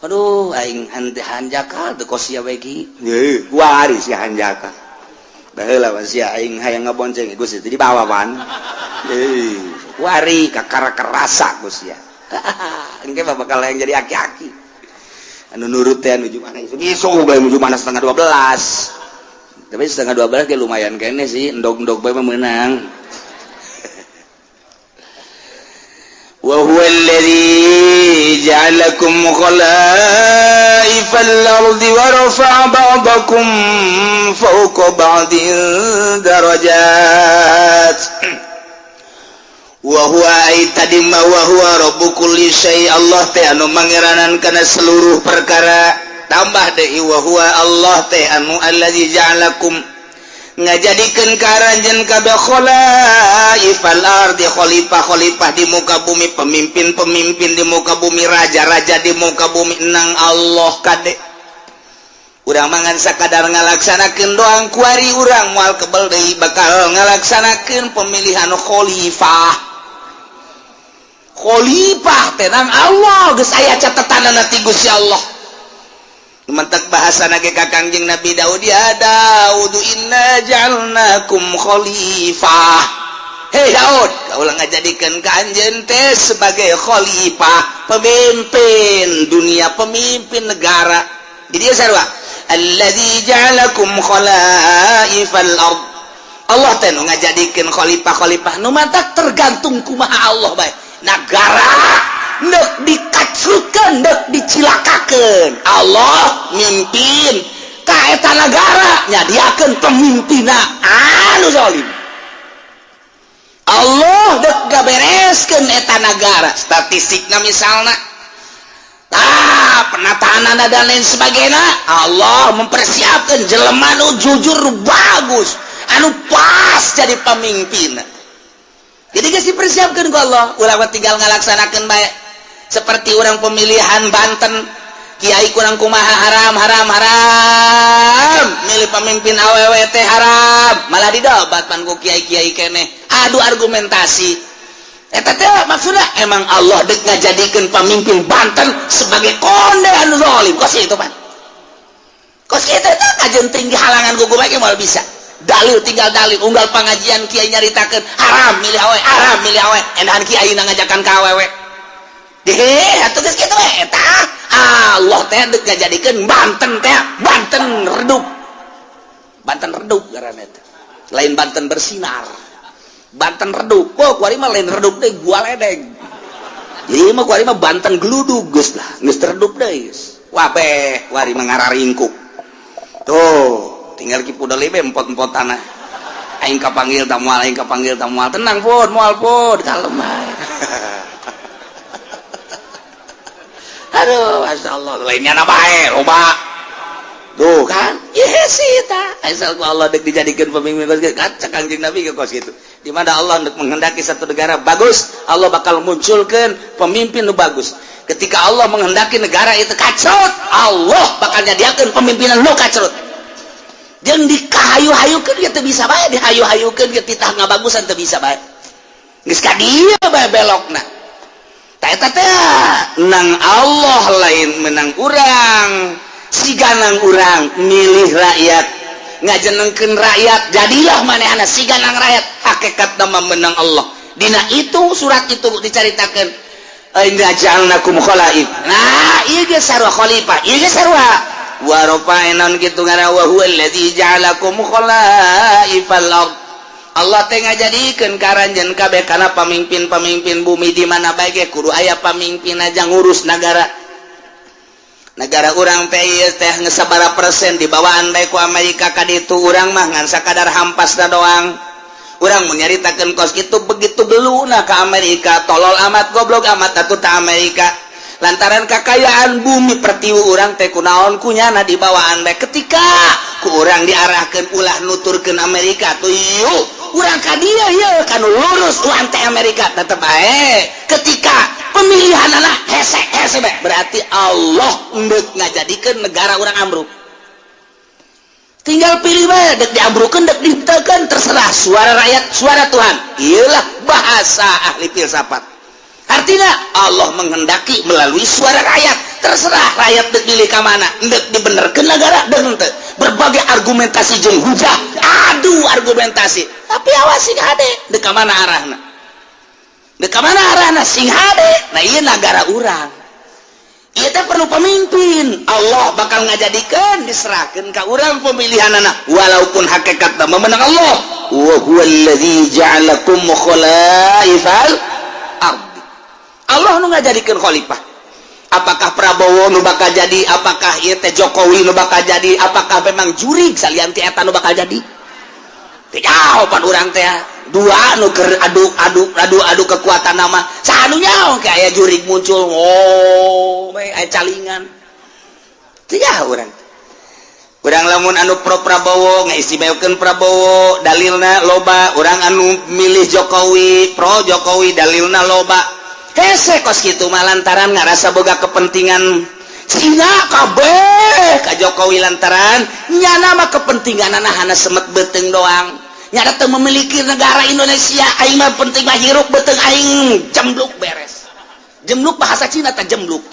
aduh aing henteu hanjaka teu kosia we ki ye kuari si hanjaka baheula masih aing hayang ngabonceng Gusti teh dibawa pan kuari kakara kerasa Gusti ya engke bakal yang jadi aki-aki anu nurut teh anu jumana isuk bae jumana setengah 12 tapi setengah 12 kayak lumayan kene sih endog-endog bae menang wa huwa alladzi ja'alakum khalaifal ardi wa rafa'a ba'dakum fawqa ba'din darajat wa huwa aitadimma wa huwa rabbu kulli syai Allah teh anu mangeranan kana seluruh perkara tambah deui wa huwa Allah teh anu allazi ja'alakum ngajadikeun karanjeun kabeh khalaifal ardi khalifah di muka bumi pemimpin di muka bumi raja-raja di muka bumi nang Allah kade urang mangan sakadar ngalaksanakeun doang kuari urang moal kebel deui bakal ngalaksanakeun pemilihan khalifah khalifah tenang Allah geus aya catatanana ti Gusti Allah. Mentek bahasa nage ka Kangjeng Nabi Daud, ya Daud inna ja'alnakum khalifah. Hei Daud, kaulah ngajadikeun ka anjeun teh sebagai khalifah, pemimpin dunia, pemimpin negara. Jadi sarua alladzi ja'alakum khalaifal ard. Allah teh nu ngajadikeun khalifah-khalifah nu mantak tergantung kumaha Allah bae. Negara nek dikacrutkeun, nek dicilakakeun, Allah mimpin ka eta negara, nyadiakeun pemimpinna anu zalim. Allah dek gabereskeun eta negara, statistikna misalna penataanana dan lain sebagainya, Allah mempersiapkan jelema anu jujur bagus, anu pas jadi pemimpin. Jadi geus dipersiapkeun ku Allah, ulah tinggal ngalaksanakeun bae. Seperti orang pemilihan Banten, kiai kurang kumaha haram milih pemimpin awewe teh haram, malah didobat pan ku kiai-kiai keneh adu argumentasi. Eta teh maksudna emang Allah dek ngajadikeun pemimpin Banten sebagai konde anu zalim. Kos itu pan kos kitu teh kajenting halangan ku bae moal bisa dalil, tinggal dalil unggal pengajian kiai nyaritakeun haram milih awewe endahan kiai ngajakan ka awewe. Atuh geus kitu we eta Allah teh deuk ngajadikeun Banten teh Banten redup ngaranna teh. Lain Banten bersinar, Banten redup. Kuari mah lain redup deui gua ledeg. Jadi mah kuari mah Banten gludug geus lah, geus redup deui geus. Wah beh, kuari mah ngararingkuk. Tuh, tinggal ki pudeli be empot-empotana. Aing kapanggil tamual, tenang pun, moal pun, kalem ae. Aduh, masyaallah, lainnya na bae, loba. Tuh kan, yes eta. Asal ku Allah dek dijadikeun pemimpin kos kitu, cak Kangjeng Nabi ke kos kitu. Di mana Allah hendak menghendaki satu negara bagus, Allah bakal munculkan pemimpin nu bagus. Ketika Allah menghendaki negara itu kacrut, Allah bakal nyadiakeun pemimpinan nu kacrut. Jeung dikahayu-hayukeun ge teu bisa bae, dihayu-hayukeun ge titah ngabagusan teu bisa bae. Geus ka dieu bae belokna. Eta teh nang Allah lain menang urang, siganang urang milih rakyat, ngajenengkeun rakyat, jadilah manehna siganang rakyat, hakikat nama menang Allah. Dina itu surat itu dicaritakeun inna ja'alnakum khalaif. Nah, ieu ge sarua khalifah, ieu ge sarua wa rafa'na kitu ngaranna wa huwal ladzi ja'alakum khalaifal ard. Allah teh ngajadikeun karanjeun kabeh kana pamimpin-pamimpin bumi di mana bae ge kudu aya pamimpin aja ngurus negara. Negara urang teh ieu teh geus sabaraha persen dibawaan bae ku Amerika ka ditu, urang mah ngan sakadar hampasna doang. Urang mun nyaritakeun kos kitu begitu geluna ka Amerika, tolol amat goblok amat atuh ta Amerika. Lantaran kakayaan bumi pertiwi urang teh kunaon kunyana dibawaan bae, ketika ku urang diarahkeun ulah nuturkeun Amerika tuh yuk urang ka dieu ieu kanu lurus uang teh Amerika tetep bae. Ketika pemilihanana hese bae, berarti Allah endek ngajadikeun negara urang ambruk. Tinggal pilih bae, dek diambrukeun dek dihenteukeun terserah, suara rakyat suara Tuhan. Iyalah bahasa ahli filsafat. Artinya Allah menghendaki melalui suara rakyat, terserah rakyat dek milih ka mana, dek dibenerkeun negara dek henteu. Berbagai argumentasi jeung hujah, adu argumentasi. Tapi awas sing hade, dek ka mana arahna? Dek ka mana arahna sing hade? Nah ieu negara urang. Ieu teh perlu pemimpin. Allah bakal ngajadikeun diserahkeun ka urang pemilihanana, walaupun hakikatna memenang Allah. Wa huwallazi ja'alakum khalaifal ard. Allah nu ngajadikeun khalifah. Apakah Prabowo nu bakal jadi, apakah ieu teh Jokowi nu bakal jadi, apakah memang jurig salian ti eta nu bakal jadi? Teu jawaban urang teh dua nu keur adu kekuatan nama sanu nyaho ke aya jurig muncul, oh bae aya calingan. Teu jaho urang. Urang lamun anu pro Prabowo ngaistimewakeun Prabowo, dalilna loba. Urang anu milih Jokowi, pro Jokowi, dalilna loba. Hese kos kitu mah lantaran ngarasa boga kepentingan Cina kabeh ka Jokowi, lantaran nyana mah kepentinganana hana semet beuteung doang. Nyana teu memiliki negara Indonesia, aing mah penting mah hirup beuteung aing jembluk beres. Jemluk bahasa Cina teh jemluk.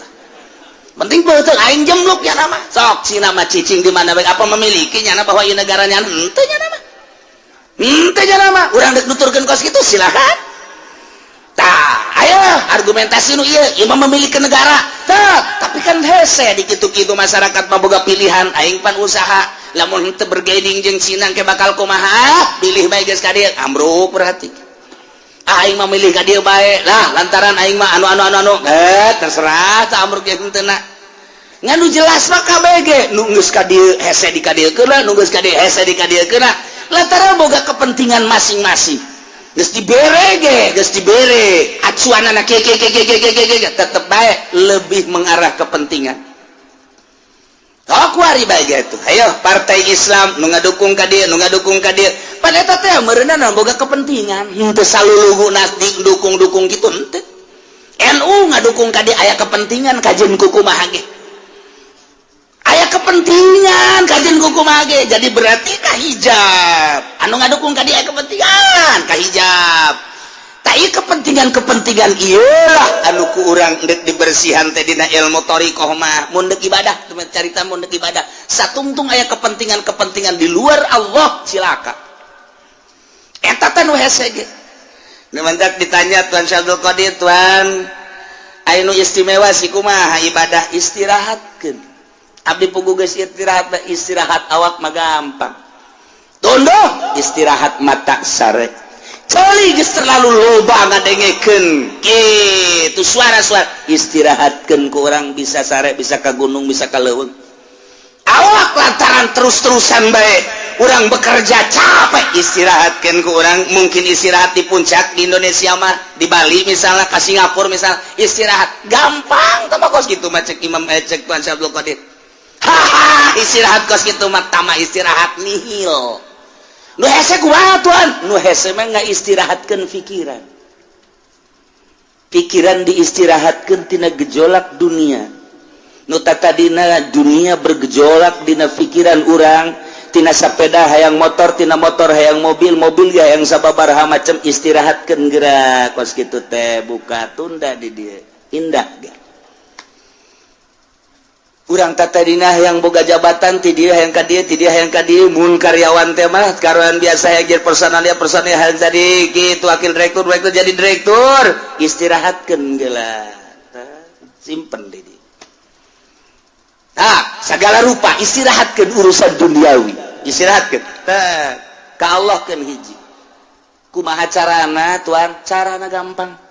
Penting betul aing jemluk ya nama. Sok Cina mah cicing di mana baik apa memilikinya na bahwa ieu negaranya henteu nya nama. Henteu nya nama. Urang dek nuturkeun kos kitu silakan. Tah, ayo argumentasi nu ieu mah memiliki negara. Tah, tapi kan hese di kitu-kitu masyarakat mah boga pilihan aing pan usaha. Lamun henteu bergaining jeung Cina ke bakal kumaha? Pilih bae geus ka dieu ambruk berarti. Aing mah milih ka dieu bae lah lantaran aing mah anu terserah tah amruk ge henteu na nganu jelas mah kabeh ge nu geus ka dieu hese di ka dieu keuna nu geus ka dieu hese di ka dieu keuna lantaran boga kepentingan masing-masing geus dibere acuanana ke tetep bae lebih mengarah kepentingan. Oh kuari bae gitu. Ayo partai Islam nu ngadukung ka dieu pan eta teh meureunana boga kepentingan henteu saluluguna dukung kitu henteu. NU ngadukung ka dieu aya kepentingan kajeun kumaha ge. Aya kepentingan kajeun kumaha ge. Jadi berarti kahijab. Anu ngadukung ka dieu aya kepentingan kahijab. Tapi kepentingan ieu lah anu ku urang dek dibersihan teh dina ilmu thariqah mah mun dek ibadah carita mun dek ibadah satungtung aya kepentingan di luar Allah cilaka eta teh nu hese ge nu mentak ditanya Tuan Syabdul Qadir Tuan anu istimewa si kumaha ibadah istirahatkeun abdi pugu geus istirahat awak mah gampang tondo istirahat mata sare coli geus terlalu loba ngadengekeun kitu suara-suara istirahatkeun ku urang bisa sare bisa ka gunung bisa ka leuweung awak lantaran terus-terusan bae urang bekerja capek istirahatkeun ku urang mungkin istirahat di puncak di Indonesia mah di Bali misalnya ka Singapura misal istirahat gampang tambah kos kitu mah cek Imam cek Tuan Syabdul Qadir haha istirahat kos kitu mah tama istirahat nihil. Nu hese kumaha Tuan? Nu hese mah ngaistirahatkeun pikiran. Pikiran diistirahatkeun tina gejolak dunia. Nu tadina dunia bergejolak dina pikiran urang, tina sepeda hayang motor, tina motor hayang mobil ge hayang sababaraha macam istirahatkeun geura kos kitu teh buka tunda di dieu. Indah ge. Urang tatadina yang boga jabatan ti dieu hayang ka dieu mun karyawan teh mah karyawan biasa hayang personal hayang tadi kitu wakil direktur jadi direktur istirahatkeun geula simpen di dieu segala rupa istirahatkeun urusan duniawi istirahatkeun ka Allah keun hiji kumaha carana Tuan carana gampang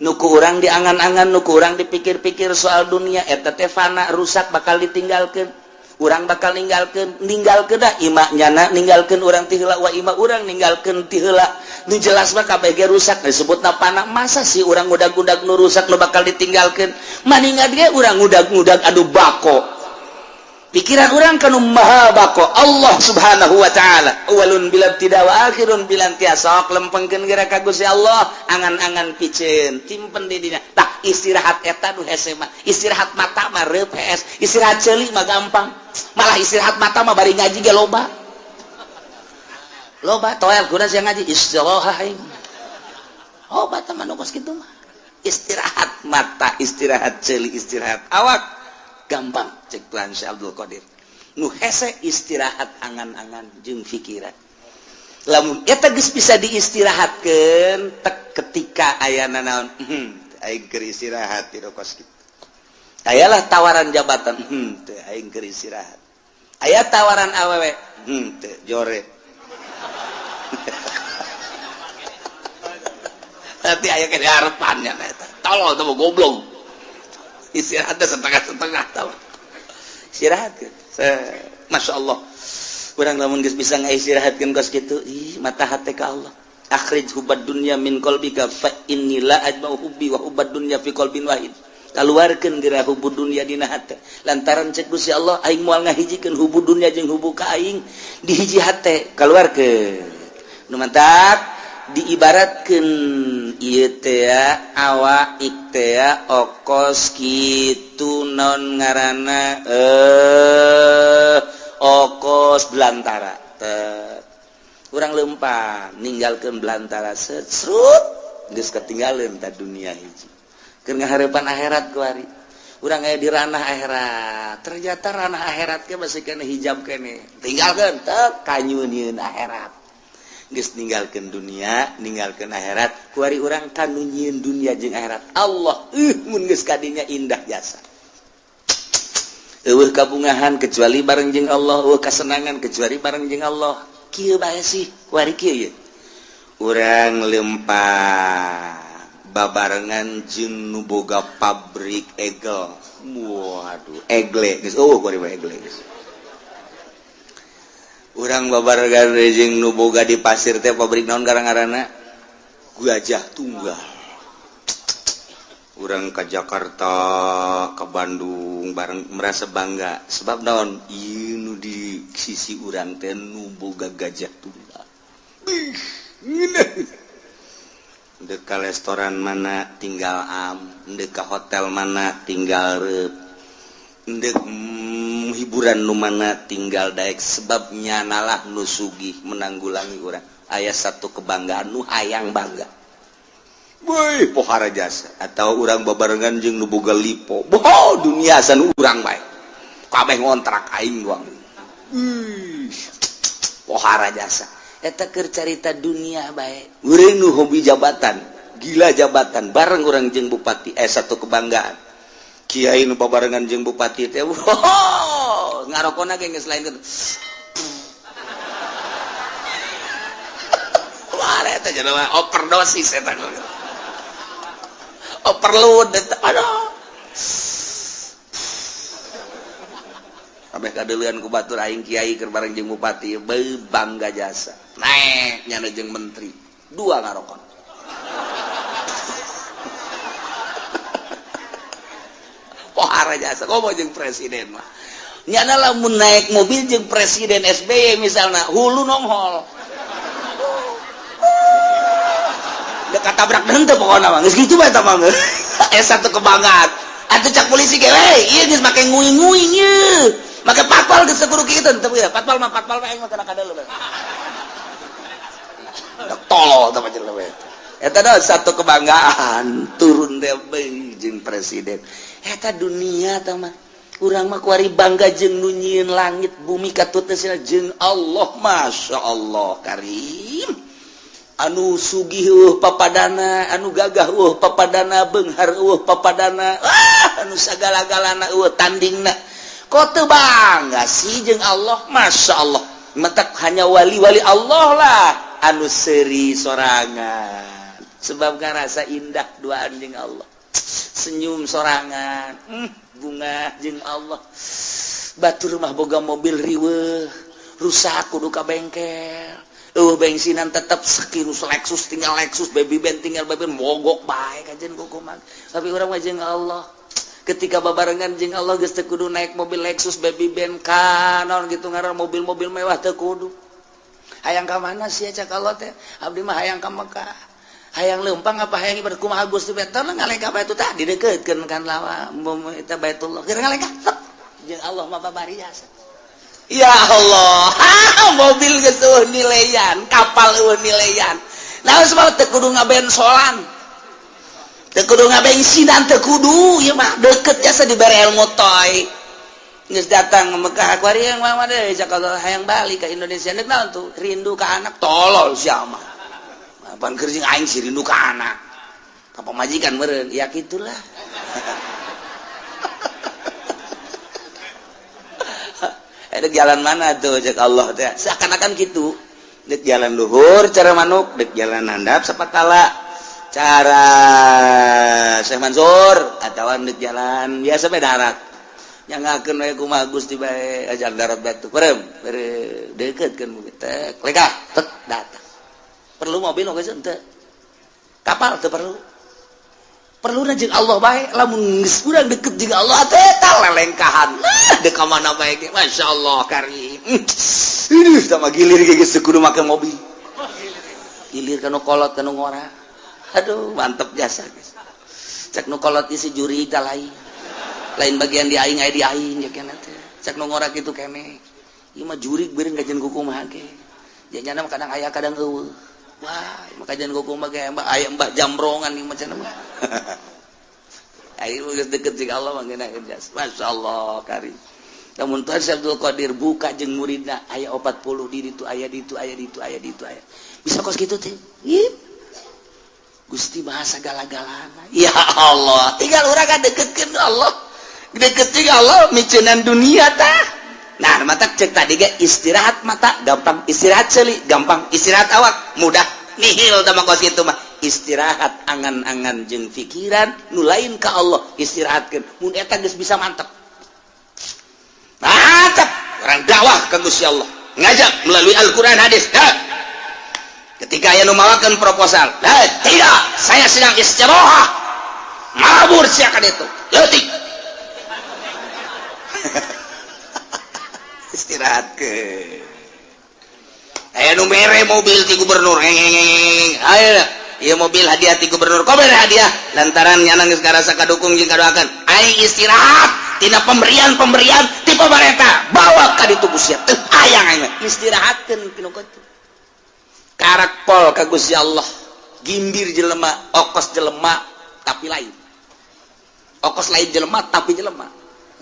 nuku urang diangan-angan nuku urang dipikir-pikir soal dunia eta teh fana rusak bakal ditinggalkeun urang bakal ninggalkeun dah imah nyana ninggalkeun urang ti heula wa imah urang ninggalkeun ti heula nu jelas mah kabeh ge rusak disebutna fana masa sih urang ngudag-ngudag nu rusak nu bakal ditinggalkeun maningat ge urang ngudag-ngudag adu bako pikiran urang kanu maha bako Allah subhanahu wa ta'ala awalun bilam tidak wa akhirun bilam tiasok lempengkeun geura ka Gusti Allah angan-angan piceun timpen di dina tah istirahat eta nu hese mah istirahat mata mah reup hees istirahat ceuli mah gampang malah istirahat mata mah bari ngaji ge loba toel guna sia ngaji istirahat teman nu kos kitu mah istirahat mata istirahat ceuli istirahat awak gampang cek Tuan Syabdul Qadir nu hese istirahat angan-angan jeung pikiran lamun eta geus bisa diistirahatkeun tek ketika aya naon aing keur istirahat di kos kitu ayalah tawaran jabatan teu aing keur istirahat aya tawaran awewe teu jore nanti aya ke harapannya eta tolol teu goblok istirahatnya setengah-setengah tahu istirahat kan Masya Allah kurang lamun geus bisa ngaistirahatkeun kos kitu mata hate ka Allah akhrij hubad dunya min qalbika fa inni la ajma'u hubbi wa hubad dunya fi qalbin wahid kaluarkeun geura hubud dunya dina hate lantaran cek Gusti Allah aing moal ngahijikeun hubud dunya jeung hubbu ka aing di hiji hate kaluarkeun nu mantap diibaratkeun ieu teh awak teh okos kitu naon ngaranna okos belantara teh urang leumpang ninggalkeun belantara srut geus ketinggalan ta dunia hiji harapan akhirat kuari urang aya di ranah akhirat ternyata ranah akhirat ke masih kena hijab kene tinggalkan tek kanyunieun akhirat geus ninggalkeun dunia ninggalkeun akhirat kuari urang kanu nyieun dunia jeung akhirat Allah mun geus kadinya indah jasa eueuh kabungahan kecuali bareng jeung Allah eueuh kasenangan kecuali bareng jeung Allah kieu bae sih kuari kieu urang lempah babarengan jeung nu boga pabrik egel waduh egle geus kuari mah egle geus urang babarengan jeung nu boga di pasir teh pabrik naon garang-garana Gajah Tunggal urang ka Jakarta ke Bandung bareng merasa bangga sebab naon ieu nu di sisi urang teh nu boga Gajah Tunggal dek ka restoran mana tinggal dek ka hotel mana tinggal dek hiburan nu mana tinggal daek sebab nyanalah nu sugih menanggulangi urang aya satu kebanggaan nu hayang bangga boy pohara jasa atau urang babarengan jeung nu boga lipo boh dunia san urang bae kabeh ngontrak aing doang pohara jasa eta keur carita dunia bae urang nu hobi jabatan gila jabatan bareng urang jeung bupati satu kebanggaan kiai nu babarengan jeung bupati teh ngarokona ge geus lain wah eta jenama overdosis eta overload eta aduh kabeh kadeuleun ku batur aing kiai keur bareng jeung bupati bangga jasa naek nyana jeung menteri dua ngarokon pohara jasa komo jeung presiden mah nyana lamun naik mobil jeung presiden SBY misalna hulu nonghol dek katabrak henteu pokona mah geus kitu bae eta mah satu kebanggaan atuh cak polisi ge we ieu geus make nguing-nguing ieu make patwal geus kudu kitu teu ya patwal mah aing mah kana kadal tolol teh macam we eta da satu kebanggaan turun teh jeung presiden eta dunia teh mah urang mah kuari bangga jeung nu nyieun langit bumi katutna jeung Allah masyaallah karim anu sugih papadana anu gagah papadana beunghar papadana anu sagala-galana tandingna kok teu bangga sih jeung Allah masyaallah mentak hanya wali-wali Allah lah anu seuri sorangan sebab ngarasa indah duaan jeung Allah senyum sorangan bunga jeung Allah batur mah boga mobil riweuh rusak kudu ka bengkel bensinan tetap sekinus Lexus tinggal Lexus baby band tinggal baby band mogok bae kajen kukuman tapi urang mah jeung Allah ketika babarengan jeung Allah geus teu kudu naik mobil Lexus baby band kanon gitu ngaran mobil-mobil mewah teu kudu hayang ka mana sia cak Allah teh abdi mah hayang ka Mekah hayang leumpang apa hayang ibarat kumaha Gusti Beton ngalengka bae itu tah dideukeukeun kan lawa eta Baitullah keur ngalengka jeung Allah mah babari jasa ya Allah mobil geus nilaian kapal nilaian naon sebab teu kudu ngabensolan teu kudu ngabensinan teu kudu ieu mah deukeut jasa dibere ilmu toy geus datang Mekah kuari yang mah deui Jakarta hayang balik ka Indonesia nek naon tuh rindu ka anak tolol sia mah pan keur jeung aing si rindu ka anak ka pamajikan meureun ya kitulah dek jalan mana tuh cek Allah teh seakan-akan gitu dek jalan luhur cara manuk dek jalan handap sapatala cara Syekh Mansur atawa dek jalan biasa bae darat nyangakeun we kumaha Gusti bae ajar darat batu perem deukeutkeun mobil teh leka tek datang perlu mobil oge teu kapal teu perlu jeung Allah bae lamun geus urang deket jeung Allah teh eta lelengkahan dek ka mana bae ge masyaallah karim tah mah gilir ge geus kudu make mobil gilir kana kolot kana ngora aduh mantep jasa geus cek nu kolot isi juri tah lain bagian di aing aya di aing ya keneh teh cek nu ngora kitu keneh ieu mah juri beureung kajen kukumaha ge janjana mah kadang aya kadang eueuh wah maka jangan kuku mah ge aya mbah jambrongan ieu mah cenah mah Ayo deket jeung Allah mah ngeunaheun jas. Masyaallah karim. Lamun tuan Abdul Qadir buka jeung muridna aya 40 di ditu aya ditu aya ditu aya ditu aya. Bisa kos kitu teh. Gusti bahasa gala-galana. Ya Allah, tinggal urang deket Allah. Deket jeung Allah miceunnan dunia tah. Nah, mata cek tadi ge istirahat mata gampang, istirahat ceuli gampang, istirahat awak mudah. Nihil tah kos kitu mah. Istirahat angan-angan jeung pikiran nu lain ka Allah istirahatkeun. Mun eta geus bisa mantep. Mantap, orang dakwah ka Gusti Allah. Ngajak melalui Al-Qur'an hadis. Ketika aya nu mawakeun proposal, tidak, saya sedang istirahat. Mabur sia ka ditu. Leutik. Istirahat ke. Aya nu mere mobil ti gubernur. Ayo, ieu mobil hadiah ti gubernur. Kok mere hadiah? Lantaran nyana geus karasa kadukung jeung kadoakeun. Aing istirahat tina pemberian ti pamarentah. Bawa ka ditu Gusti Allah. Teu hayang aing istirahatkeun kitu kitu. Karak pol ka Gusti Allah. Gimbir jelema, okos jelema tapi lain. Okos lain jelema tapi jelema.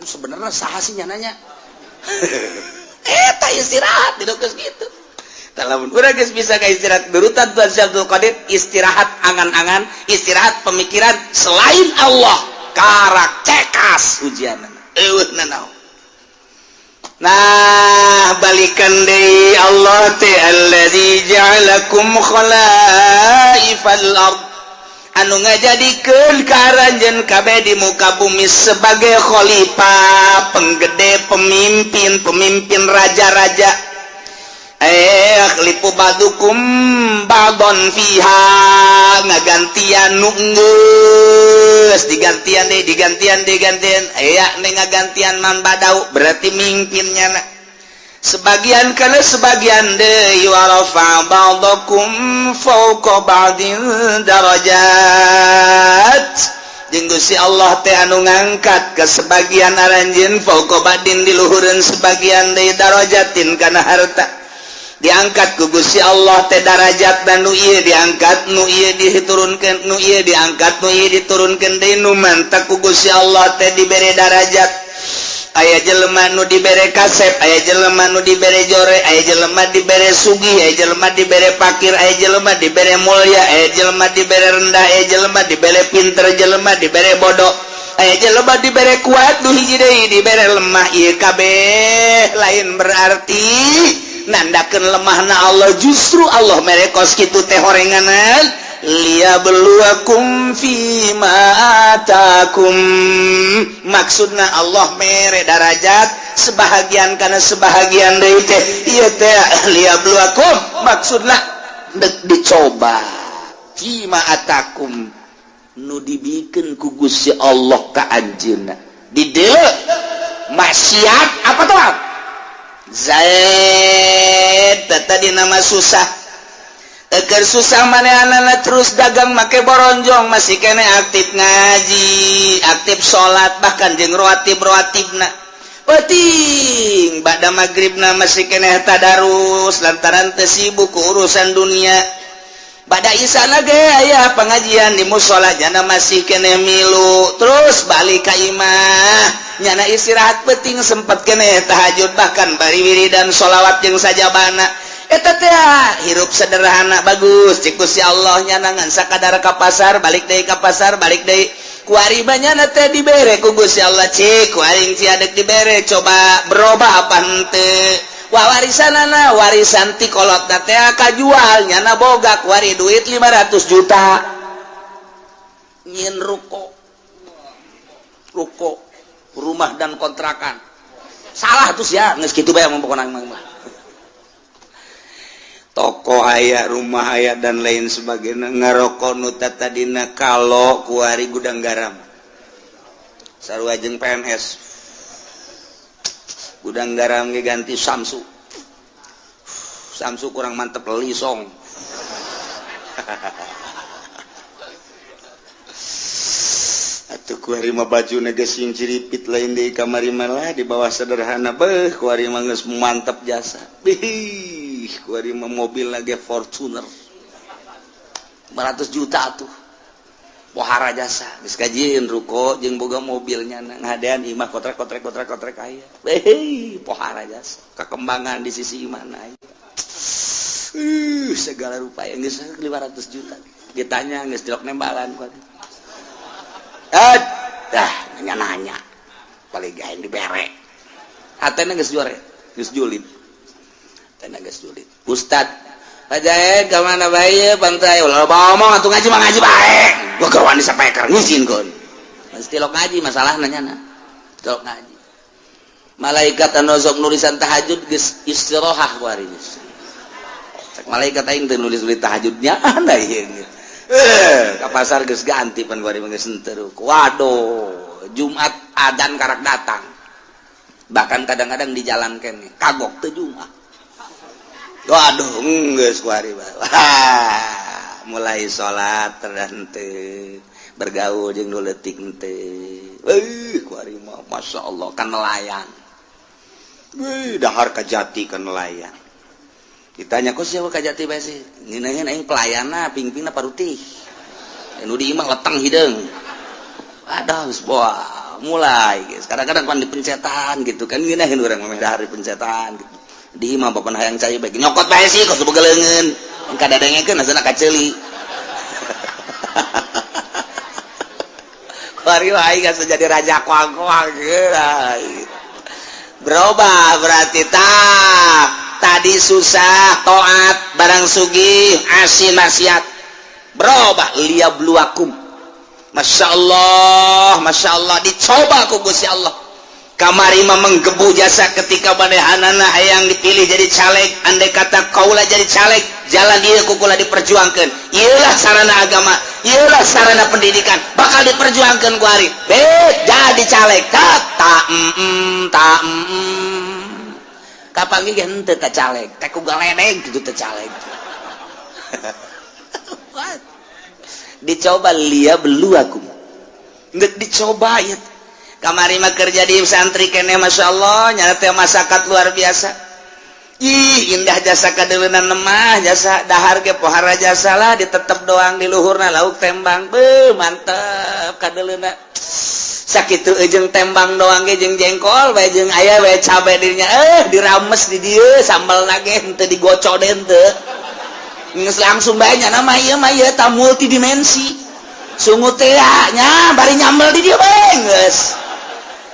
Sebenarnya saha sih nyananya? Eta istirahat di dokes gitu. Talamun urang geus bisa ka istirahat berutan Tuan Abdul Qadir, istirahat angan-angan, istirahat pemikiran selain Allah, karak cekas ujianna. Eueuh nanaon. Nah, balikan deui Allah teh allazi ja'alakum khalaifal ard. Anu ngajadikeun karanjeun kabeh di muka bumi sebagai khalifah, penggede, pemimpin raja-raja. Khalifu badukum ba'don fiha, ngagantian nu geus digantian. Aya ngagantian man badau berarti mimpinnya na. Sebagian kana sebagian deui wa rafa ba'dakum fawqa ba'din darajat. Jeung Gusti Allah teh anu ngangkat ke sebagian aranjeun fawqa ba'din di luhureun sebagian deui darajatin kana harta. Diangkat ku Gusti Allah teh darajat dan nu ieu diangkat, nu ieu diturunkeun, nu ieu diangkat, nu ieu diturunkeun deui nu mantap ku Gusti Allah teh dibere darajat. Aya jelema nu dibere kasep, aya jelema nu dibere jore, aya jelema dibere sugih, aya jelema dibere fakir, aya jelema dibere mulya, aya jelema dibere rendah, aya jelema dibere pinter, jelema dibere bodoh, aya jelema dibere kuat, nu hiji deui dibere lemah. Ieu kabeh lain berarti nandakeun lemahna Allah. Justru Allah mere kos kitu teh horenganan liyabluwakum fima atakum. Maksudna Allah mere darajat sebahagian kana sebahagian deui teh ieu teh liyabluwakum, maksudna dicoba fima atakum nu dibikeun ku Gusti Allah ka anjeunna. Di dieu maksiat apa tuh? Zaid tadi nama susah. Agar susah manehanana terus dagang make boronjong, masih kene aktif ngaji, aktif sholat, bahkan jeung roatib-roatibna. Penting bada maghribna masih kene tadarus lantaran teu sibuk ku urusan dunia. Bada isana ge aya pengajian di mushola jana masih kene milu, terus balik ka imah nyana istirahat penting sempat kene tahajud, bahkan bari wiridan sholawat jeung sajabana. Eta teh hirup sederhana bagus cik Gusti Allah nyana ngan sakadar ka pasar balik deui ka pasar balik deui kuari banyana teh dibere ku Gusti Allah cik kuaring ciadek dibere coba berubah apa henteu warisanana warisan ti kolotna teh kajual nyana boga kuari duit 500 juta nyin ruko rumah dan kontrakan salah tuh ya geus kitu bae mun pokona mah toko aya, rumah aya dan lain sebagainya. Ngarokok nu tadina kalau kuari gudang garam. Sarua jeung PNS. Gudang garam ge ganti Samsu. Samsu kurang mantep lisong. Atuh kuari mah bajuna geus sing ciripit lain deui kamari mah di bawah sederhana beuh kuari mah geus mantep jasa. Kuari mah mobil lagi Fortuner 500 juta tuh pohara jasa geus kajian ruko jeung boga mobilnya ngadean imah kotrek aya pohara jasa kekembangan di sisi mana segala rupa yang geus 500 juta ditanya geus dilok nembalan ku dah nanya paling gaeng dibere hatena geus juara geus julid hatena geus julid ustad Pajaen ke mana bae pantai ulah ngomong atuh ngaji mah ngaji bae gua keur wani sapeker ngizin mesti tilok ngaji masalah nanya tilok ngaji malaikat anu sok nulisan tahajud geus istirahah kuari cek malaikat aing teu nulis tahajudnya anda ieu ka pasar geus ganti pan kuari geus henteu waduh Jumat adzan karak datang bahkan kadang-kadang di jalan kene kagok teu Jumat. Waduh, geus kuari mulai salat teu bergaul jeung nu leutik teu. Kuari mah masyaallah kan nelayan. Dahar ka Jati kan nelayan. Ditanya kok siapa ka Jati bae sih? Ngeunaheun aing pelayana pingpingna parutih. Nu di imah leteng hideung. Aduh, geus mulai geus. Kadang-kadang pan dipencetan gitu kan ngeunaheun urang mah dahar dipencetan gitu. Di imah bapak hayang cai baik nyokot bae sih kos begeleungeun engka dadengekeun asana kaceuli kuari wae geus jadi raja kuang-kuang berubah berarti tadi susah taat barang sugih asin maksiat berubah liyabluwakum masyaallah dicoba ku Gusti Allah kamari mah menggebu jasa ketika manehanana hayang dipilih jadi caleg andai kata kaula jadi caleg jalan ieu kukula diperjuangkeun ieulah sarana agama ieulah sarana pendidikan bakal diperjuangkeun ku ari jadi caleg kapanggih ge henteu teh caleg teh ku galedeg kitu teh caleg dicoba liyabluwakum ngeuk dicoba ieu kamari mah kerja di santri kene masyaallah nyata teh masyarakat luar biasa ih indah jasa kadeuleunan mah jasa dahar ge pohara jasa lah ditetep doang di luhurna lauk tembang mantep kadeuleunan sakitu jeung tembang doang ge jeung jengkol bae jeung aya bae cabe dirinya dirames di dieu sambelna ge henteu digocok deui henteu geus langsung bae nya mah ieu ta multidimensi sungut teh nya bari nyambel di dieu bae geus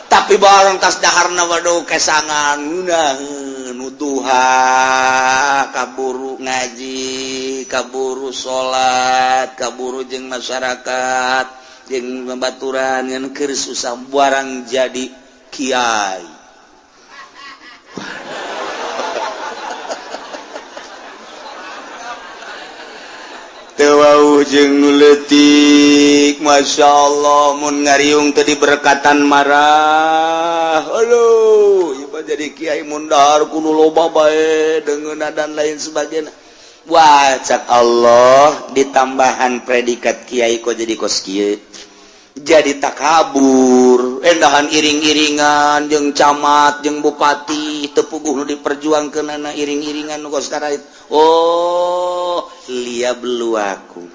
tapi barang tas daharna waduh kesangan nuduha kaburu ngaji kaburu salat kaburu jeung masyarakat jeung babaturan ngan keur susah barang jadi kiai tewauh jeung nu leutik masyaallah mun ngariung teu diberkatan marah aduh ieu jadi kiai mun dahar kudu loba bae deungeunna dan lain sebagainya wah cak Allah ditambahan predikat kiai kok jadi kos kieu jadi takabur endahan iring-iringan jeung camat jeung bupati teu puguh nu diperjuangkeunana iring-iringan nu kos karait liyabluwakum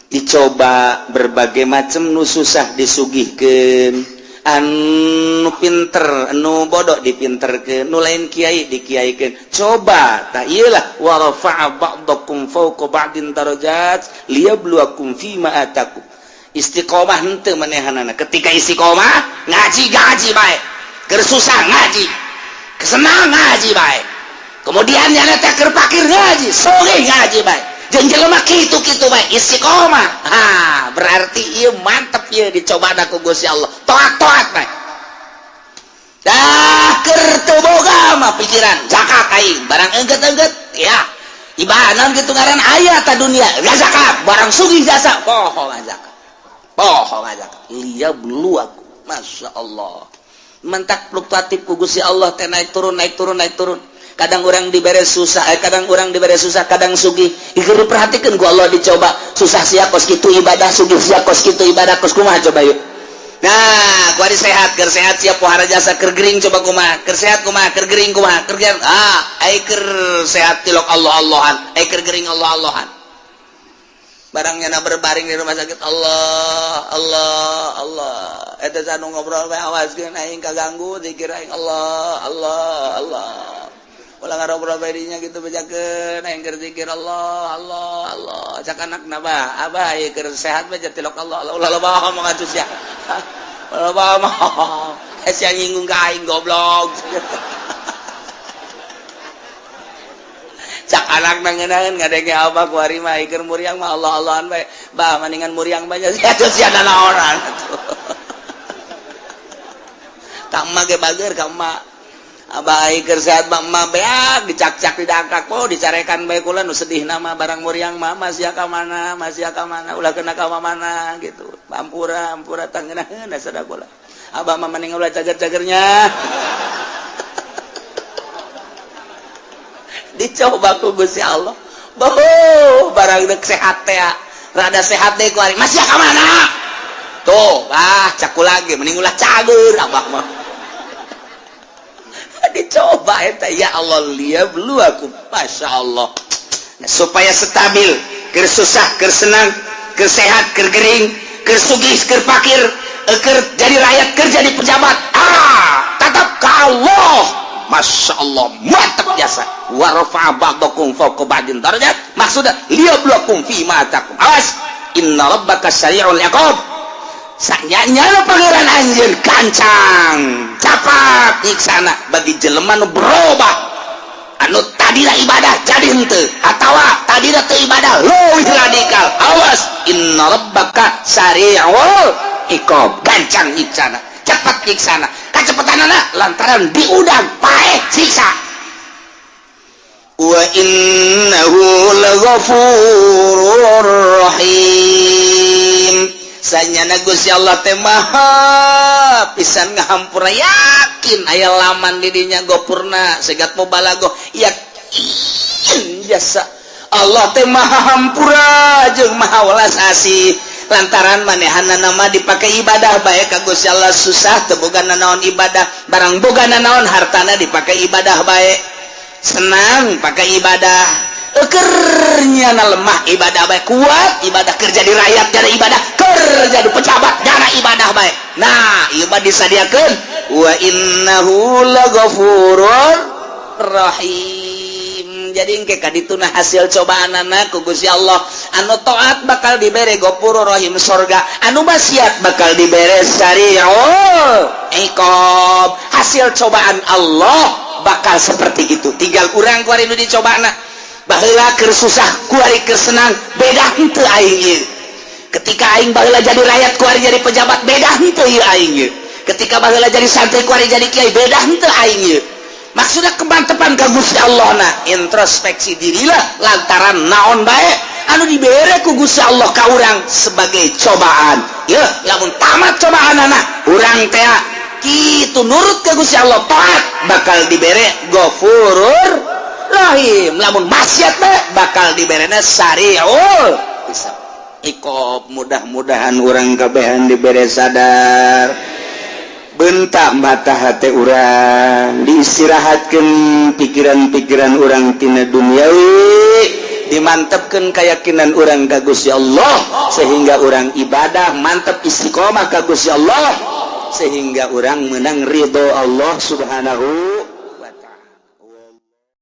dicoba berbagai macam nu susah disugihkeun anu pinter anu bodoh dipinterkeun nu lain kiai dikiaikeun coba ta ieulah wa rafa'a ba'dakum fawqa ba'din darajat liyabluwakum fima atakum istiqomah henteu manehanana ketika istiqomah ngaji bae keur susah ngaji kesenang ngaji bae kemudian nyana teh keur pakir ngaji sore ngaji bae jeung jelema kitu-kitu bae istiqomah berarti ieu mantep ieu dicobana ku Gusti Allah toat bae dah keur teu boga mah pikiran zakat aing barang engget-engget ya ibadah kitu ngaran aya ta dunia zakat barang sugih jasa poho zakat liyabluwakum masyaallah mentak fluktuatif ku Gusti Allah teh naik turun kadang orang diberi susah kadang sugih keur perhatikeun ku Allah dicoba susah sia kos kitu ibadah sugih sia kos kitu ibadah kos kumaha coba yuk nah kuari sehat keur sehat sia pohara jasa keur gering coba kumaha keur sehat kumaha keur gering kumaha keur ai keur sehat tilok Allah-Allahan ai keur gering Allah-Allahan barangnya na berbaring di rumah sakit Allah Allah Allah eta sanu ngobrol bae awaskeun aing kaganggu zikir aing Allah Allah Allah ulah ngarobrol bae dinya kitu bejakeun aing keur zikir Allah Allah Allah cak anakna bah abah ieu keur sehat bae jatilok Allah Allah ulah loba ngomong atuh sia loba mah sia nyinggung ka aing goblok cak anak nangeunaan ngadenge apa ku ari mah keur muriang mah Allah-Allahan bae bah mendingan muriang banyak sia naonan ka emma ge bager ka emma abah ai keur sehat mah emma beak dicak-cak didangkak po dicarekan bae kula nu sedih nama barang muriang mah masih ka mana ulah kena ka mana gitu ampura tangeunaan sada kula abah mah mending ulah cager-cagernya dicoba ku Gusti Allah boh barang dek sehat teh rada sehat deh ku ari masih ka mana tuh cak lagi mending ulah cager abah mah dicoba eta ya Allah liab lu aku Masya Allah nah, supaya stabil keur susah keur senang keur sehat keur gering keur sugih keur fakir keur jadi rakyat keur jadi pejabat tetap ka Allah Masya Allah mantap biasa wa rafa'a ba'dakum fawqa ba'din darajat maksudnya liyabluwakum fi ma atakum awas inna rabbaka sari'ul iqab sanyanya pangeran anjeun kancang capat nyiksana bagi jelema nu berubah anu tadina ibadah jadi henteu atawa tadina teu ibadah leuwih radikal awas inna rabbaka sari'ul iqab gancang nyiksana cepat nyiksana kacepetanana lantaran diudang paeh siksa wa innahu laghafurur rahim sanyana Gusti Allah teh maha pisan ngahampura yakin aya laman di dinya gopurna segat mubalaghah yakin jasa Allah teh maha hampura jeung maha welas asih lantaran manehanna nama dipakai ibadah bae ka Gusti Allah susah teu bogana naon ibadah barang bogana naon hartana dipakai ibadah bae senang pakai ibadah kernya lemah ibadah bae kuat ibadah kerja di rakyat jadi ibadah kerja di pejabat jadi ibadah bae nah ibadah disadiakeun wa innahu laghafurur rahim jadi engke kadituna hasil cobaanana ku Gusti Allah anu taat bakal dibere ghafurur rahim surga anu maksiat bakal dibere sari'ul iqab hasil cobaan Allah bakal seperti itu tinggal urang ku ari nu dicobana baheula keur susah ku ari keur senang beda henteu aing ieu ketika aing baheula jadi rakyat ku ari jadi pejabat beda henteu ieu aing ieu ketika baheula jadi santri ku ari jadi kiai beda henteu aing ieu maksudnya kemantepan ka Gusti Allah na introspeksi dirilah lantaran naon bae anu dibere ku Gusti Allah ka urang sebagai cobaan ya lamun tamat cobaanana urang teh kitu nurut ka Gusti Allah taat bakal dibere ghafurur rahim lamun maksiat teh bakal diberena sari'ul iqab mudah-mudahan urang kabehan dibere sadar bentak mata hati urang diistirahatkeun pikiran-pikiran urang tina duniawi dimantepkeun keyakinan urang ka Gusti Allah sehingga urang ibadah mantep istiqomah ka Gusti Allah sehingga urang menang ridho Allah subhanahu